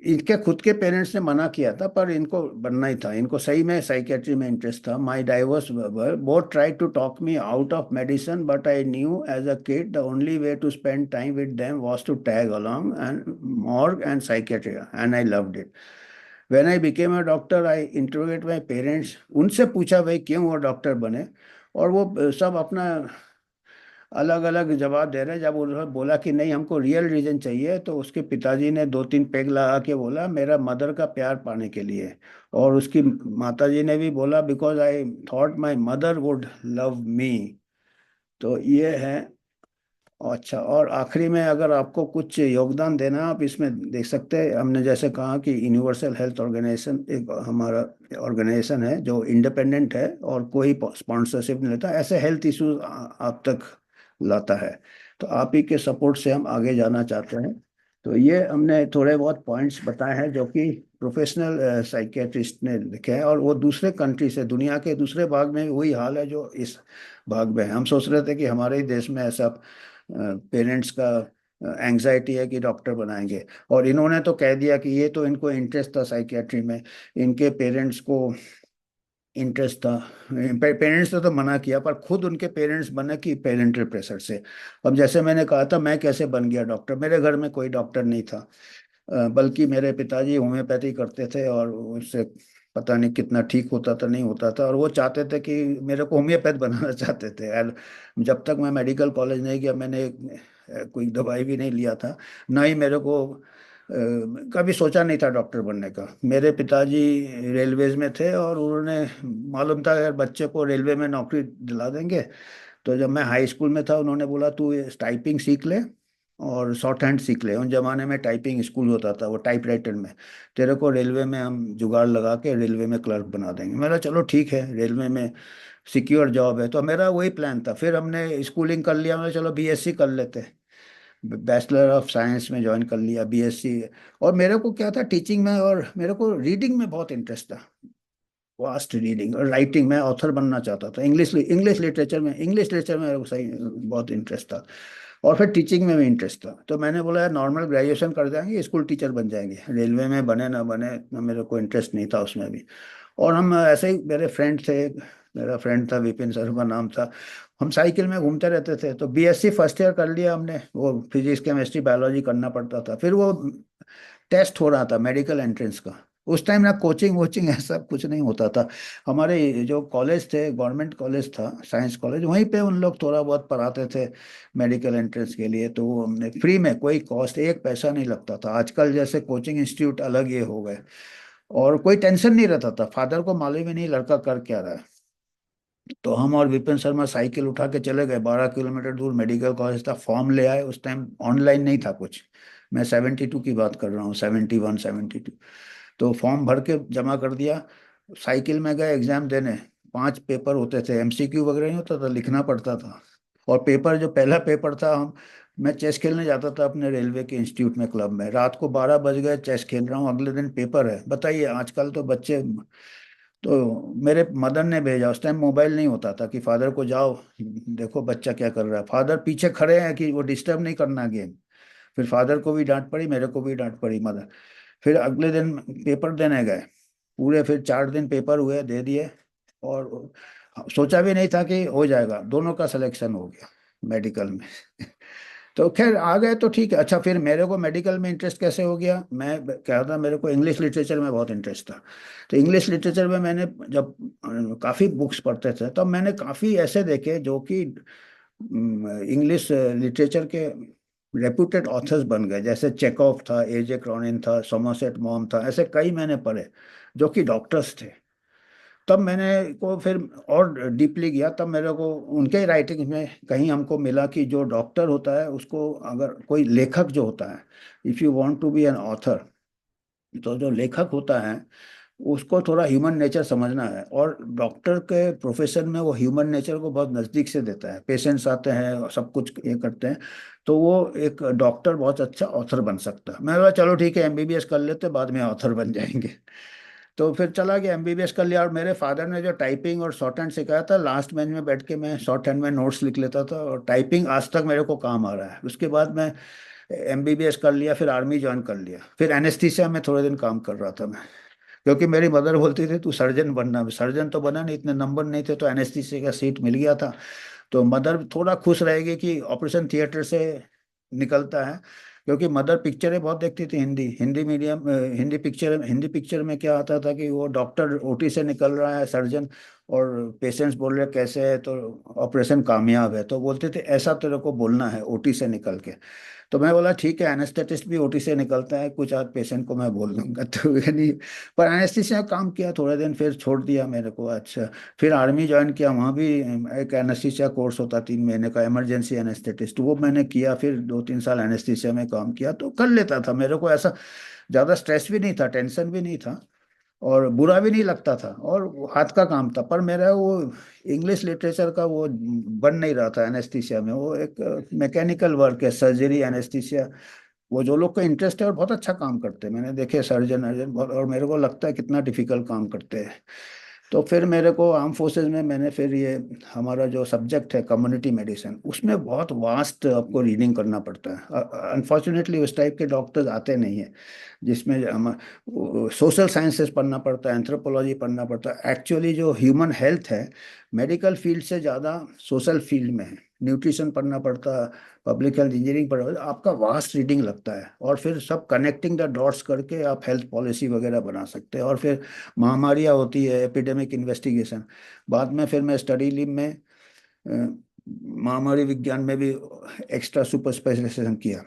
इनके खुद के पेरेंट्स ने मना किया था पर इनको बनना ही था, इनको सही में साइकेट्री में इंटरेस्ट था। My divorce both try to talk me out of medicine but I knew as a kid the only way to spend time with them was to tag along and morgue and psychiatry and I loved it. When I became a doctor I interrogate my parents, उनसे पूछा भाई क्यों वो doctor बने, और वो सब अपना अलग अलग जवाब दे रहे हैं। जब उन्होंने बोला कि नहीं हमको रियल रीजन चाहिए, तो उसके पिताजी ने दो तीन पेग लगा के बोला मेरा मदर का प्यार पाने के लिए, और उसकी माताजी ने भी बोला because I thought my mother would love me. तो ये है। अच्छा, और आखिरी में अगर आपको कुछ योगदान देना, आप इसमें देख सकते हैं, हमने जैसे कहा कि यूनिवर्सल हेल्थ ऑर्गेनाइजेशन एक हमारा ऑर्गेनाइजेशन है जो इंडिपेंडेंट है और कोई स्पॉन्सरशिप नहीं लेता, ऐसे हेल्थ इश्यूज आप तक लाता है। तो आप ही के सपोर्ट से हम आगे जाना चाहते हैं। तो ये हमने थोड़े बहुत पॉइंट्स बताए हैं जो कि प्रोफेशनल साइकियाट्रिस्ट ने लिखे हैं, और वो दूसरे कंट्री से, दुनिया के दूसरे भाग में भी वही हाल है जो इस भाग में है। हम सोच रहे थे कि हमारे ही देश में ऐसा पेरेंट्स का एंग्जाइटी है कि डॉक्टर बनाएंगे, और इन्होंने तो कह दिया कि ये तो इनको इंटरेस्ट था साइकियाट्री में, इनके पेरेंट्स को इंटरेस्ट था। पेरेंट्स ने तो मना किया पर खुद उनके पेरेंट्स बने कि पेरेंटल प्रेशर से। अब जैसे मैंने कहा था मैं कैसे बन गया डॉक्टर, मेरे घर में कोई डॉक्टर नहीं था, बल्कि मेरे पिताजी होम्योपैथी करते थे और उससे पता नहीं कितना ठीक होता था नहीं होता था, और वो चाहते थे कि मेरे को होम्योपैथ बनाना चाहते थे। जब तक मैं मेडिकल कॉलेज नहीं गया मैंने कोई दवाई भी नहीं लिया था, ना ही मेरे को कभी सोचा नहीं था डॉक्टर बनने का। मेरे पिताजी रेलवेज में थे और उन्होंने, मालूम था अगर बच्चे को रेलवे में नौकरी दिला देंगे। तो जब मैं हाई स्कूल में था उन्होंने बोला तू टाइपिंग सीख ले और शॉर्ट हैंड सीख ले। उन जमाने में टाइपिंग स्कूल होता था वो टाइपराइटर में। तेरे को रेलवे में हम जुगाड़ लगा के रेलवे में क्लर्क बना देंगे। मैंने चलो ठीक है, रेलवे में सिक्योर जॉब है। तो मेरा वही प्लान था। फिर हमने स्कूलिंग कर लिया, मैंने चलो बीएससी कर लेते। बैचलर ऑफ साइंस में ज्वाइन कर लिया बीएससी। और मेरे को क्या था टीचिंग में, और मेरे को रीडिंग में बहुत इंटरेस्ट था। वास्ट रीडिंग और राइटिंग में ऑथर बनना चाहता था। इंग्लिश इंग्लिश लिटरेचर में मेरे को सही बहुत इंटरेस्ट था। और फिर टीचिंग में भी इंटरेस्ट था। तो मैंने बोला यार नॉर्मल ग्रेजुएशन कर जाएंगे, स्कूल टीचर बन जाएंगे, रेलवे में बने ना बने इतना मेरे को इंटरेस्ट नहीं था उसमें भी। और हम ऐसे ही, मेरे फ्रेंड थे, मेरा फ्रेंड था विपिन शर्मा नाम था। हम साइकिल में घूमते रहते थे। तो बीएससी फर्स्ट ईयर कर लिया हमने। वो फिजिक्स केमिस्ट्री बायोलॉजी करना पड़ता था। फिर वो टेस्ट हो रहा था मेडिकल एंट्रेंस का। उस टाइम ना कोचिंग वोचिंग ऐसा कुछ नहीं होता था। हमारे जो कॉलेज थे, गवर्नमेंट कॉलेज था, साइंस कॉलेज, वहीं पे उन लोग थोड़ा बहुत पढ़ाते थे मेडिकल एंट्रेंस के लिए। तो वो हमने फ्री में, कोई कॉस्ट एक पैसा नहीं लगता था। आजकल जैसे कोचिंग इंस्टीट्यूट अलग ये हो गए। और कोई टेंशन नहीं रहता था, फादर को मालूम ही नहीं लड़का कर क्या रहा है। तो हम और विपिन शर्मा साइकिल उठा के चले गए, 12 किलोमीटर दूर मेडिकल कॉलेज था। फॉर्म ले आए। उस टाइम ऑनलाइन नहीं था कुछ। मैं 72 की बात कर रहा हूँ, 71 72। तो फॉर्म भर के जमा कर दिया। साइकिल में गए एग्जाम देने। 5 पेपर होते थे, एमसीक्यू वगैरह नहीं होता था, लिखना पड़ता था। और पेपर, जो पहला पेपर था, हम मैं चेस खेलने जाता था अपने रेलवे के इंस्टीट्यूट में, क्लब में। रात को 12 बज गए, चेस खेल रहा हूँ, अगले दिन पेपर है। बताइए आजकल तो बच्चे। तो मेरे मदर ने भेजा। उस टाइम मोबाइल नहीं होता था कि फादर को जाओ देखो बच्चा क्या कर रहा है। फादर पीछे खड़े हैं कि वो डिस्टर्ब नहीं करना गेम। फिर फादर को भी डांट पड़ी, मेरे को भी डांट पड़ी, मदर। फिर अगले दिन पेपर देने गए। पूरे फिर 4 दिन पेपर हुए, दे दिए। और सोचा भी नहीं था कि हो जाएगा। दोनों का सिलेक्शन हो गया मेडिकल में। तो खैर आ गए तो ठीक है। अच्छा, फिर मेरे को मेडिकल में इंटरेस्ट कैसे हो गया, मैं क्या था, मेरे को इंग्लिश लिटरेचर में बहुत इंटरेस्ट था। तो इंग्लिश लिटरेचर में मैंने जब काफ़ी बुक्स पढ़ते थे, तब मैंने काफ़ी ऐसे देखे जो कि इंग्लिश लिटरेचर के रेप्यूटेड ऑथर्स बन गए। जैसे चेकऑफ था, एजे क्रॉनिन था, सोमरसेट मॉम था, ऐसे कई मैंने पढ़े जो कि डॉक्टर्स थे। तब मैंने को फिर और डीपली गया। तब मेरे को उनके राइटिंग में कहीं हमको मिला कि जो डॉक्टर होता है उसको, अगर कोई लेखक जो होता है, if you want to be an author, तो जो लेखक होता है उसको थोड़ा ह्यूमन नेचर समझना है। और डॉक्टर के प्रोफेशन में वो ह्यूमन नेचर को बहुत नज़दीक से देता है। पेशेंट्स आते हैं, सब कुछ ये करते हैं। तो वो एक डॉक्टर बहुत अच्छा ऑथर बन सकता है। मैं बोला चलो ठीक है, एमबीबीएस कर लेते, बाद में ऑथर बन जाएंगे। तो फिर चला गया, एमबीबीएस कर लिया। और मेरे फादर ने जो टाइपिंग और शॉर्ट हैंड सिखाया था, लास्ट बेंच में बैठ के मैं शॉर्ट हैंड में नोट्स लिख लेता था। और टाइपिंग आज तक मेरे को काम आ रहा है। उसके बाद मैं एमबीबीएस कर लिया, फिर आर्मी ज्वाइन कर लिया। फिर एनेस्थीसिया में थोड़े दिन काम कर रहा था मैं। क्योंकि मेरी मदर बोलती थी तू सर्जन बनना। सर्जन तो बना नहीं, इतने नंबर नहीं थे, तो एनेस्थीसिया का सीट मिल गया था। तो मदर थोड़ा खुश रहेगी कि ऑपरेशन थिएटर से निकलता है। क्योंकि मदर पिक्चरें बहुत देखती थी, हिंदी हिंदी मीडियम, हिंदी पिक्चर में क्या आता था कि वो डॉक्टर ओटी से निकल रहा है, सर्जन, और पेशेंट्स बोल रहे कैसे है, तो ऑपरेशन कामयाब है। तो बोलते थे ऐसा तेरे को बोलना है ओटी से निकल के। तो मैं बोला ठीक है, एनेस्थेटिस्ट भी ओटी से निकलता है, कुछ आज पेशेंट को मैं बोल दूंगा। तो यानी, पर एनेस्थीसिया काम किया थोड़े दिन, फिर छोड़ दिया मेरे को। अच्छा, फिर आर्मी ज्वाइन किया। वहाँ भी एक एनेस्थीसिया कोर्स होता 3 महीने का, इमरजेंसी एनेस्थेटिस्ट, वो मैंने किया। फिर 2 3 साल एनेस्थीसिया में काम किया, तो कर लेता था। मेरे को ऐसा ज़्यादा स्ट्रेस भी नहीं था, टेंशन भी नहीं था, और बुरा भी नहीं लगता था। और वो हाथ का काम था। पर मेरा वो इंग्लिश लिटरेचर का वो बन नहीं रहा था एनेस्थीसिया में। वो एक मैकेनिकल वर्क है, सर्जरी, एनेस्थीसिया। वो जो लोग का इंटरेस्ट है और बहुत अच्छा काम करते हैं, मैंने देखे सर्जन अर्जन बहुत। और मेरे को लगता है कितना डिफिकल्ट काम करते हैं। तो फिर मेरे को आर्म फोर्सेज में मैंने फिर ये, हमारा जो सब्जेक्ट है कम्युनिटी मेडिसिन, उसमें बहुत वास्ट आपको रीडिंग करना पड़ता है। अनफॉर्चुनेटली उस टाइप के डॉक्टर्स आते नहीं हैं, जिसमें हम सोशल साइंसेस पढ़ना पड़ता है, एंथ्रोपोलॉजी पढ़ना पड़ता है। एक्चुअली जो ह्यूमन हेल्थ है, मेडिकल फील्ड से ज़्यादा सोशल फील्ड में है। न्यूट्रिशन पढ़ना पड़ता है, पब्लिक हेल्थ इंजीनियरिंग पढ़ना पड़ता है। आपका वास्ट रीडिंग लगता है। और फिर सब कनेक्टिंग द डॉट्स करके आप हेल्थ पॉलिसी वगैरह बना सकते हैं। और फिर महामारियाँ होती है, एपिडेमिक इन्वेस्टिगेशन। बाद में फिर मैं स्टडी लीव में महामारी विज्ञान में भी एक्स्ट्रा सुपर स्पेशलाइजेशन किया।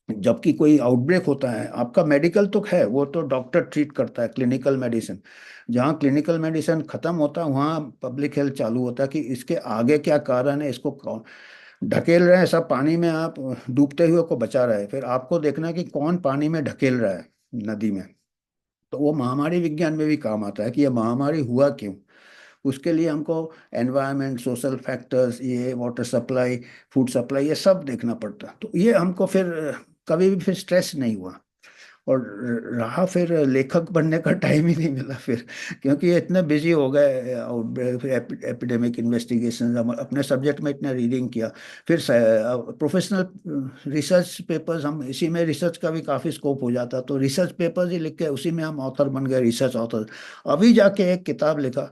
जबकि कोई आउटब्रेक होता है, आपका मेडिकल तो है, वो तो डॉक्टर ट्रीट करता है, क्लिनिकल मेडिसिन। जहाँ क्लिनिकल मेडिसिन खत्म होता है वहाँ पब्लिक हेल्थ चालू होता है कि इसके आगे क्या कारण है, इसको कौन ढकेल रहे हैं, सब पानी में आप डूबते हुए को बचा रहे हैं, फिर आपको देखना है कि कौन पानी में ढकेल रहा है, नदी में। तो वो महामारी विज्ञान में भी काम आता है कि ये महामारी हुआ क्यों। उसके लिए हमको एनवायरनमेंट, सोशल फैक्टर्स, ये वाटर सप्लाई, फूड सप्लाई, ये सब देखना पड़ता है। तो ये हमको फिर कभी भी फिर स्ट्रेस नहीं हुआ। और रहा फिर लेखक बनने का टाइम ही नहीं मिला फिर, क्योंकि ये इतने बिजी हो गए आउटब्रेक, फिर एपिडेमिक इन्वेस्टिगेशन, हम अपने सब्जेक्ट में इतने रीडिंग किया। फिर प्रोफेशनल रिसर्च पेपर्स, हम इसी में रिसर्च का भी काफ़ी स्कोप हो जाता, तो रिसर्च पेपर्स ही लिख के उसी में हम ऑथर बन गए, रिसर्च ऑथर। अभी जाके एक किताब लिखा,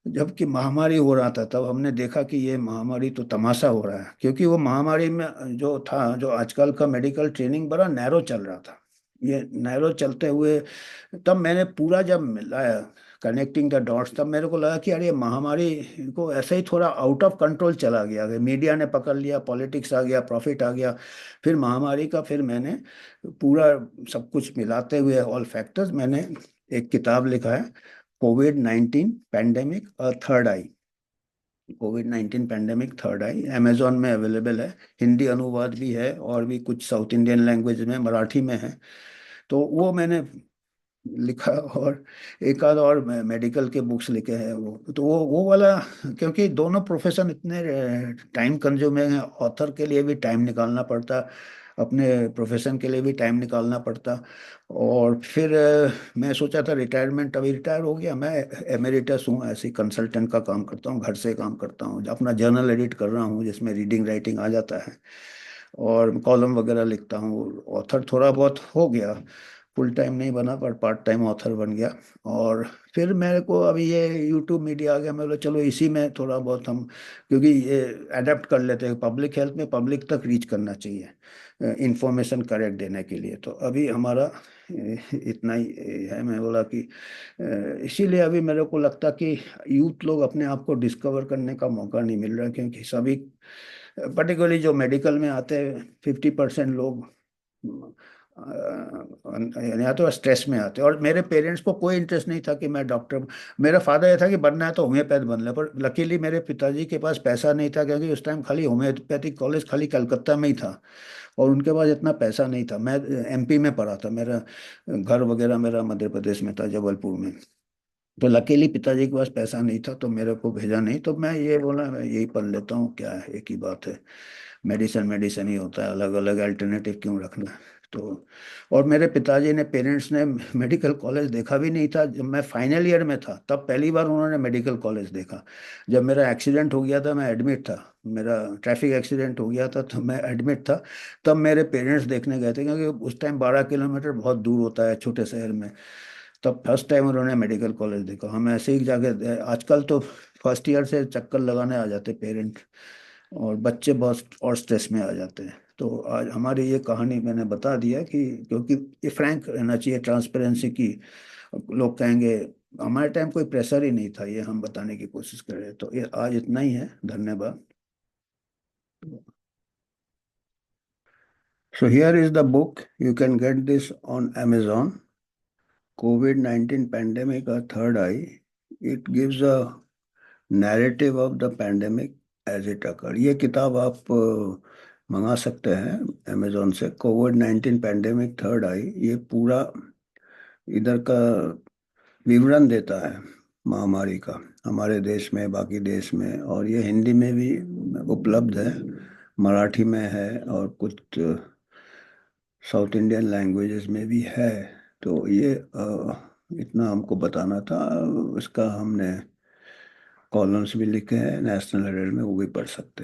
जबकि महामारी हो रहा था तब हमने देखा कि ये महामारी तो तमाशा हो रहा है, क्योंकि वो महामारी में जो था, जो आजकल का मेडिकल ट्रेनिंग बड़ा नैरो चल रहा था। ये नैरो चलते हुए तब मैंने पूरा जब मिलाया, कनेक्टिंग द डॉट्स, तब मेरे को लगा कि यार ये महामारी को ऐसे ही थोड़ा आउट ऑफ कंट्रोल चला गया, मीडिया ने पकड़ लिया, पॉलिटिक्स आ गया, प्रॉफिट आ गया। फिर महामारी का फिर मैंने पूरा सब कुछ मिलाते हुए ऑल फैक्टर्स, मैंने एक किताब लिखा है, Covid 19 pandemic a third I. Covid 19 pandemic third I Amazon में अवेलेबल है, हिंदी अनुवाद भी है, और भी कुछ साउथ इंडियन लैंग्वेज में, मराठी में है। तो वो मैंने लिखा, और एक आध और मेडिकल के बुक्स लिखे हैं। वो तो वो वाला, क्योंकि दोनों प्रोफेशन इतने टाइम कंज्यूमिंग है, ऑथर के लिए भी टाइम निकालना पड़ता, अपने प्रोफेशन के लिए भी टाइम निकालना पड़ता। और फिर मैं सोचा था रिटायरमेंट, अभी रिटायर हो गया मैं, एमेरिटस हूँ, ऐसे कंसल्टेंट का काम करता हूँ, घर से काम करता हूँ, अपना जर्नल एडिट कर रहा हूँ जिसमें रीडिंग राइटिंग आ जाता है, और कॉलम वगैरह लिखता हूँ। ऑथर थोड़ा बहुत हो गया, फुल टाइम नहीं बना पर पार्ट टाइम ऑथर बन गया। और फिर मेरे को अभी ये यूट्यूब मीडिया आ गया, मैं बोला चलो इसी में थोड़ा बहुत हम, क्योंकि ये अडेप्ट कर लेते हैं, पब्लिक हेल्थ में पब्लिक तक रीच करना चाहिए इंफॉर्मेशन करेक्ट देने के लिए। तो अभी हमारा इतना ही है। मैं बोला कि इसीलिए अभी मेरे को लगता कि यूथ लोग अपने आप को डिस्कवर करने का मौका नहीं मिल रहा, क्योंकि सभी, पर्टिकुलरली जो मेडिकल में आते हैं, 50% लोग या तो स्ट्रेस में आते हैं। और मेरे पेरेंट्स को कोई इंटरेस्ट नहीं था कि मैं डॉक्टर, मेरा फादर ये था कि बनना है तो होम्योपैथ बन ले, पर लकीली मेरे पिताजी के पास पैसा नहीं था, क्योंकि उस टाइम खाली होम्योपैथिक कॉलेज खाली कलकत्ता में ही था, और उनके पास इतना पैसा नहीं था। मैं एमपी में पढ़ा था, मेरा घर वगैरह मेरा मध्य प्रदेश में था, जबलपुर में। तो लकीली पिताजी के पास पैसा नहीं था, तो मेरे को भेजा नहीं, तो मैं ये बोला मैं यही पढ़ लेता हूँ, क्या है, एक ही बात है, मेडिसिन मेडिसिन ही होता है, अलग अलग अल्टरनेटिव क्यों रखना है। तो और मेरे पिताजी ने, पेरेंट्स ने मेडिकल कॉलेज देखा भी नहीं था। जब मैं फाइनल ईयर में था तब पहली बार उन्होंने मेडिकल कॉलेज देखा। जब मेरा एक्सीडेंट हो गया था, मैं एडमिट था, मेरा ट्रैफिक एक्सीडेंट हो गया था तो मैं एडमिट था, तब मेरे पेरेंट्स देखने गए थे, क्योंकि उस टाइम 12 किलोमीटर बहुत दूर होता है छोटे शहर में। तब फर्स्ट टाइम उन्होंने मेडिकल कॉलेज देखा। हम ऐसे ही जाके, आजकल तो फर्स्ट ईयर से चक्कर लगाने आ जाते पेरेंट्स, और बच्चे बहुत और स्ट्रेस में आ जाते हैं। तो आज हमारी ये कहानी मैंने बता दिया कि, क्योंकि ये फ्रैंक रहना चाहिए, ट्रांसपेरेंसी की। लोग कहेंगे, हमारे टाइम कोई प्रेशर ही नहीं था, ये हम बताने की कोशिश कर रहे हैं। तो ये आज इतना ही है, धन्यवाद। So here is the book. You can get this on Amazon. COVID-19 Pandemic, A Third Eye. It gives a narrative of the pandemic as it occurred. ये किताब आप मंगा सकते हैं अमेजोन से, कोविड 19 पैंडेमिक थर्ड आई। ये पूरा इधर का विवरण देता है महामारी का, हमारे देश में, बाकी देश में, और ये हिंदी में भी उपलब्ध है, मराठी में है, और कुछ साउथ इंडियन लैंग्वेजेस में भी है। तो ये इतना हमको बताना था। इसका हमने कॉलम्स भी लिखे हैं नेशनल हेराल्ड में, वो भी पढ़ सकते हैं।